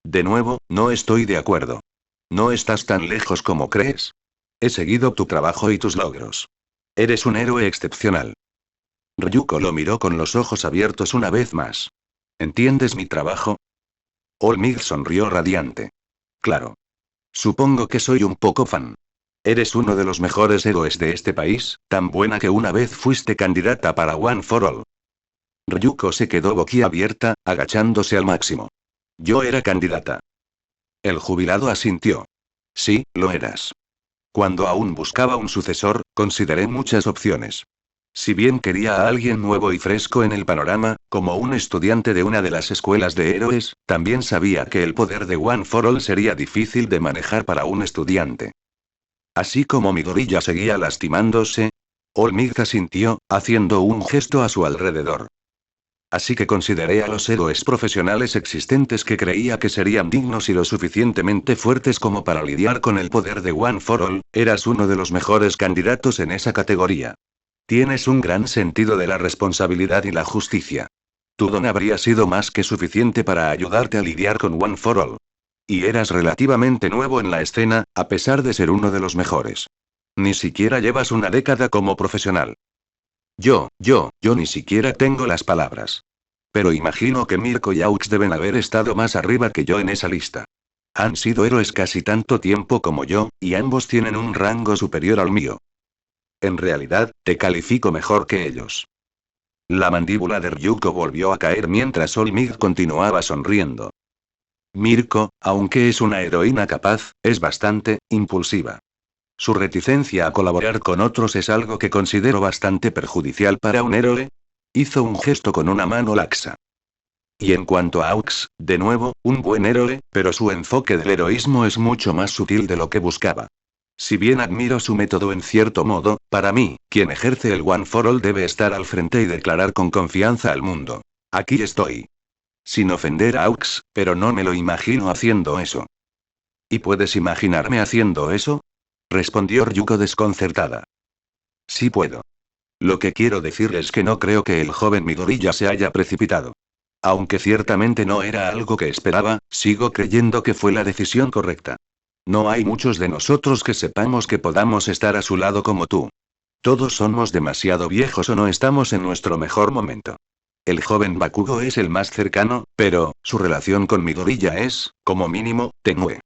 De nuevo, no estoy de acuerdo. No estás tan lejos como crees. He seguido tu trabajo y tus logros. Eres un héroe excepcional. Ryuko lo miró con los ojos abiertos una vez más. ¿Entiendes mi trabajo? Olmig sonrió radiante. Claro. Supongo que soy un poco fan. Eres uno de los mejores héroes de este país, tan buena que una vez fuiste candidata para One for All. Ryuko se quedó boquiabierta, agachándose al máximo. Yo era candidata. El jubilado asintió. Sí, lo eras. Cuando aún buscaba un sucesor, consideré muchas opciones. Si bien quería a alguien nuevo y fresco en el panorama, como un estudiante de una de las escuelas de héroes, también sabía que el poder de One for All sería difícil de manejar para un estudiante. Así como Midoriya seguía lastimándose, All Might asintió, haciendo un gesto a su alrededor. Así que consideré a los héroes profesionales existentes que creía que serían dignos y lo suficientemente fuertes como para lidiar con el poder de One for All, eras uno de los mejores candidatos en esa categoría. Tienes un gran sentido de la responsabilidad y la justicia. Tu don habría sido más que suficiente para ayudarte a lidiar con One for All. Y eras relativamente nuevo en la escena, a pesar de ser uno de los mejores. Ni siquiera llevas una década como profesional. Yo ni siquiera tengo las palabras. Pero imagino que Mirko y Aux deben haber estado más arriba que yo en esa lista. Han sido héroes casi tanto tiempo como yo, y ambos tienen un rango superior al mío. En realidad, te califico mejor que ellos. La mandíbula de Ryuko volvió a caer mientras All Might continuaba sonriendo. Mirko, aunque es una heroína capaz, es bastante impulsiva. Su reticencia a colaborar con otros es algo que considero bastante perjudicial para un héroe. Hizo un gesto con una mano laxa. Y en cuanto a Aux, de nuevo, un buen héroe, pero su enfoque del heroísmo es mucho más sutil de lo que buscaba. Si bien admiro su método en cierto modo, para mí, quien ejerce el One for All debe estar al frente y declarar con confianza al mundo. Aquí estoy. Sin ofender a Aux, pero no me lo imagino haciendo eso. ¿Y puedes imaginarme haciendo eso? Respondió Ryuko desconcertada. Sí puedo. Lo que quiero decir es que no creo que el joven Midoriya se haya precipitado. Aunque ciertamente no era algo que esperaba, sigo creyendo que fue la decisión correcta. No hay muchos de nosotros que sepamos que podamos estar a su lado como tú. Todos somos demasiado viejos o no estamos en nuestro mejor momento. El joven Bakugo es el más cercano, pero, su relación con Midoriya es, como mínimo, tenue.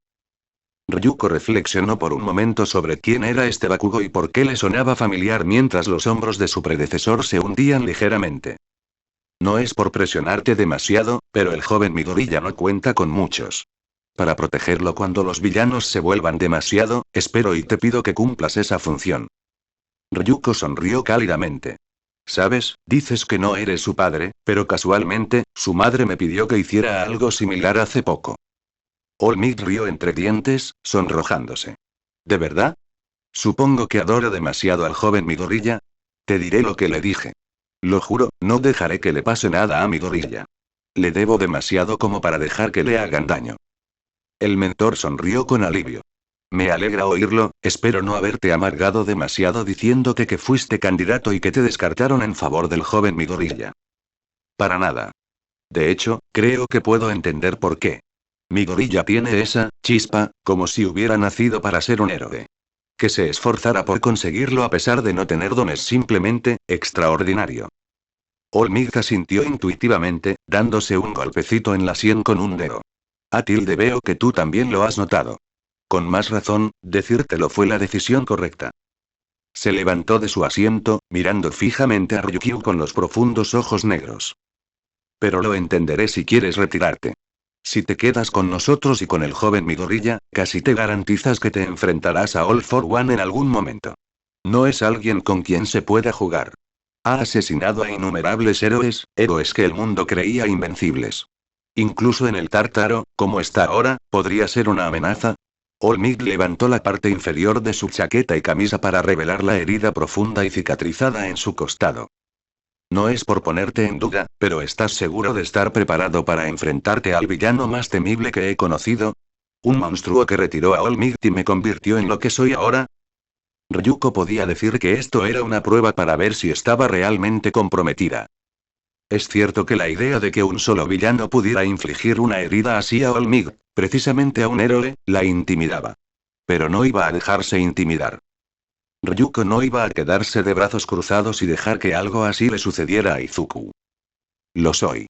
Ryuko reflexionó por un momento sobre quién era este Bakugo y por qué le sonaba familiar mientras los hombros de su predecesor se hundían ligeramente. No es por presionarte demasiado, pero el joven Midoriya no cuenta con muchos. Para protegerlo cuando los villanos se vuelvan demasiado, espero y te pido que cumplas esa función. Ryuko sonrió cálidamente. Sabes, dices que no eres su padre, pero casualmente, su madre me pidió que hiciera algo similar hace poco. All Might rió entre dientes, sonrojándose. ¿De verdad? Supongo que adoro demasiado al joven Midoriya. Te diré lo que le dije. Lo juro, no dejaré que le pase nada a Midoriya. Le debo demasiado como para dejar que le hagan daño. El mentor sonrió con alivio. Me alegra oírlo, espero no haberte amargado demasiado diciéndote que fuiste candidato y que te descartaron en favor del joven Midoriya. Para nada. De hecho, creo que puedo entender por qué. Midoriya tiene esa chispa, como si hubiera nacido para ser un héroe. Que se esforzara por conseguirlo a pesar de no tener dones simplemente extraordinario. All Might asintió intuitivamente, dándose un golpecito en la sien con un dedo. Veo que tú también lo has notado. Con más razón, decírtelo fue la decisión correcta. Se levantó de su asiento, mirando fijamente a Ryukyu con los profundos ojos negros. Pero lo entenderé si quieres retirarte. Si te quedas con nosotros y con el joven Midoriya, casi te garantizas que te enfrentarás a All for One en algún momento. No es alguien con quien se pueda jugar. Ha asesinado a innumerables héroes que el mundo creía invencibles. Incluso en el Tártaro, como está ahora, podría ser una amenaza. All Might levantó la parte inferior de su chaqueta y camisa para revelar la herida profunda y cicatrizada en su costado. No es por ponerte en duda, pero ¿estás seguro de estar preparado para enfrentarte al villano más temible que he conocido? ¿Un monstruo que retiró a All Might y me convirtió en lo que soy ahora? Ryuko podía decir que esto era una prueba para ver si estaba realmente comprometida. Es cierto que la idea de que un solo villano pudiera infligir una herida así a All Might, precisamente a un héroe, la intimidaba. Pero no iba a dejarse intimidar. Ryuko no iba a quedarse de brazos cruzados y dejar que algo así le sucediera a Izuku. Lo soy.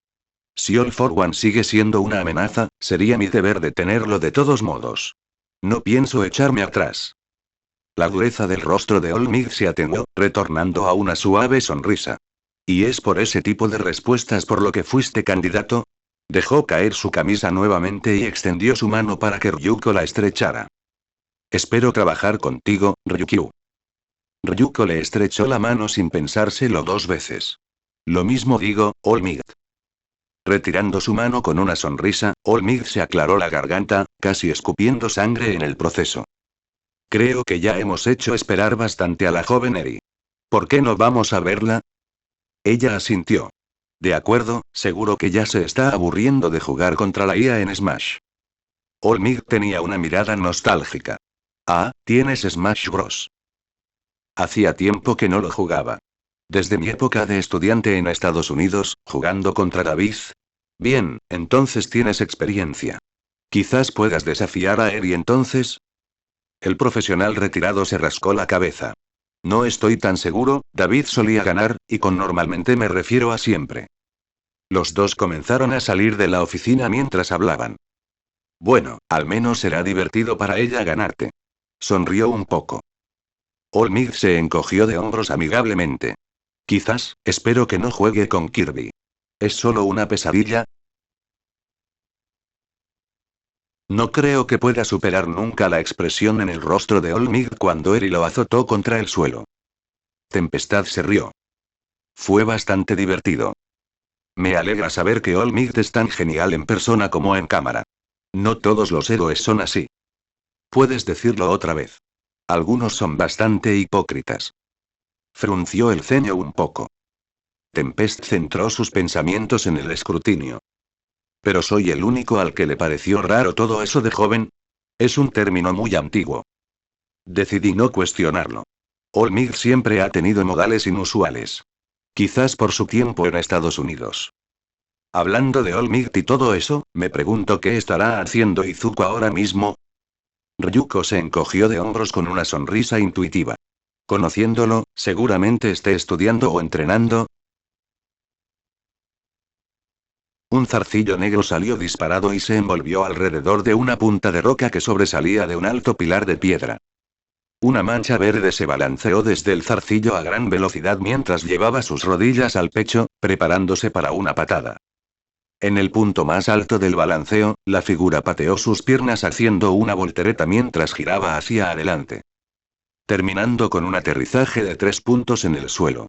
Si All for One sigue siendo una amenaza, sería mi deber detenerlo de todos modos. No pienso echarme atrás. La dureza del rostro de All Might se atenuó, retornando a una suave sonrisa. ¿Y es por ese tipo de respuestas por lo que fuiste candidato? Dejó caer su camisa nuevamente y extendió su mano para que Ryuko la estrechara. Espero trabajar contigo, Ryukyu. Ryuko le estrechó la mano sin pensárselo 2 veces. Lo mismo digo, All Might. Retirando su mano con una sonrisa, All Might se aclaró la garganta, casi escupiendo sangre en el proceso. Creo que ya hemos hecho esperar bastante a la joven Eri. ¿Por qué no vamos a verla? Ella asintió. De acuerdo, seguro que ya se está aburriendo de jugar contra la IA en Smash. All Might tenía una mirada nostálgica. Ah, ¿tienes Smash Bros? Hacía tiempo que no lo jugaba. Desde mi época de estudiante en Estados Unidos, jugando contra David. Bien, entonces tienes experiencia. Quizás puedas desafiar a Eri entonces. El profesional retirado se rascó la cabeza. No estoy tan seguro, David solía ganar, y con normalmente me refiero a siempre. Los dos comenzaron a salir de la oficina mientras hablaban. Bueno, al menos será divertido para ella ganarte. Sonrió un poco. All Might se encogió de hombros amigablemente. Quizás, espero que no juegue con Kirby. ¿Es solo una pesadilla? No creo que pueda superar nunca la expresión en el rostro de All Might cuando Eri lo azotó contra el suelo. Tempestad se rió. Fue bastante divertido. Me alegra saber que All Might es tan genial en persona como en cámara. No todos los héroes son así. Puedes decirlo otra vez. Algunos son bastante hipócritas. Frunció el ceño un poco. Tempest centró sus pensamientos en el escrutinio. ¿Pero soy el único al que le pareció raro todo eso de joven? Es un término muy antiguo. Decidí no cuestionarlo. All Might siempre ha tenido modales inusuales. Quizás por su tiempo en Estados Unidos. Hablando de All Might y todo eso, me pregunto qué estará haciendo Izuku ahora mismo. Ryuko se encogió de hombros con una sonrisa intuitiva. Conociéndolo, seguramente esté estudiando o entrenando. Un zarcillo negro salió disparado y se envolvió alrededor de una punta de roca que sobresalía de un alto pilar de piedra. Una mancha verde se balanceó desde el zarcillo a gran velocidad mientras llevaba sus rodillas al pecho, preparándose para una patada. En el punto más alto del balanceo, la figura pateó sus piernas haciendo una voltereta mientras giraba hacia adelante. Terminando con un aterrizaje de 3 puntos en el suelo.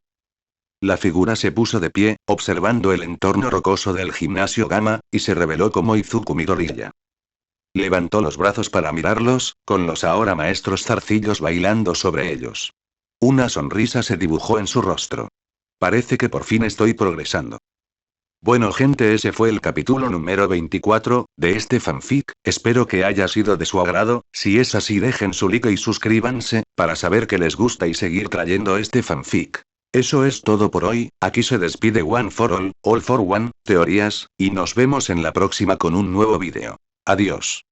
La figura se puso de pie, observando el entorno rocoso del gimnasio Gama, y se reveló como Izuku Midoriya. Levantó los brazos para mirarlos, con los ahora maestros zarcillos bailando sobre ellos. Una sonrisa se dibujó en su rostro. Parece que por fin estoy progresando. Bueno gente, ese fue el capítulo número 24, de este fanfic, espero que haya sido de su agrado, si es así dejen su like y suscríbanse, para saber que les gusta y seguir trayendo este fanfic. Eso es todo por hoy, aquí se despide One for All for One, teorías, y nos vemos en la próxima con un nuevo vídeo. Adiós.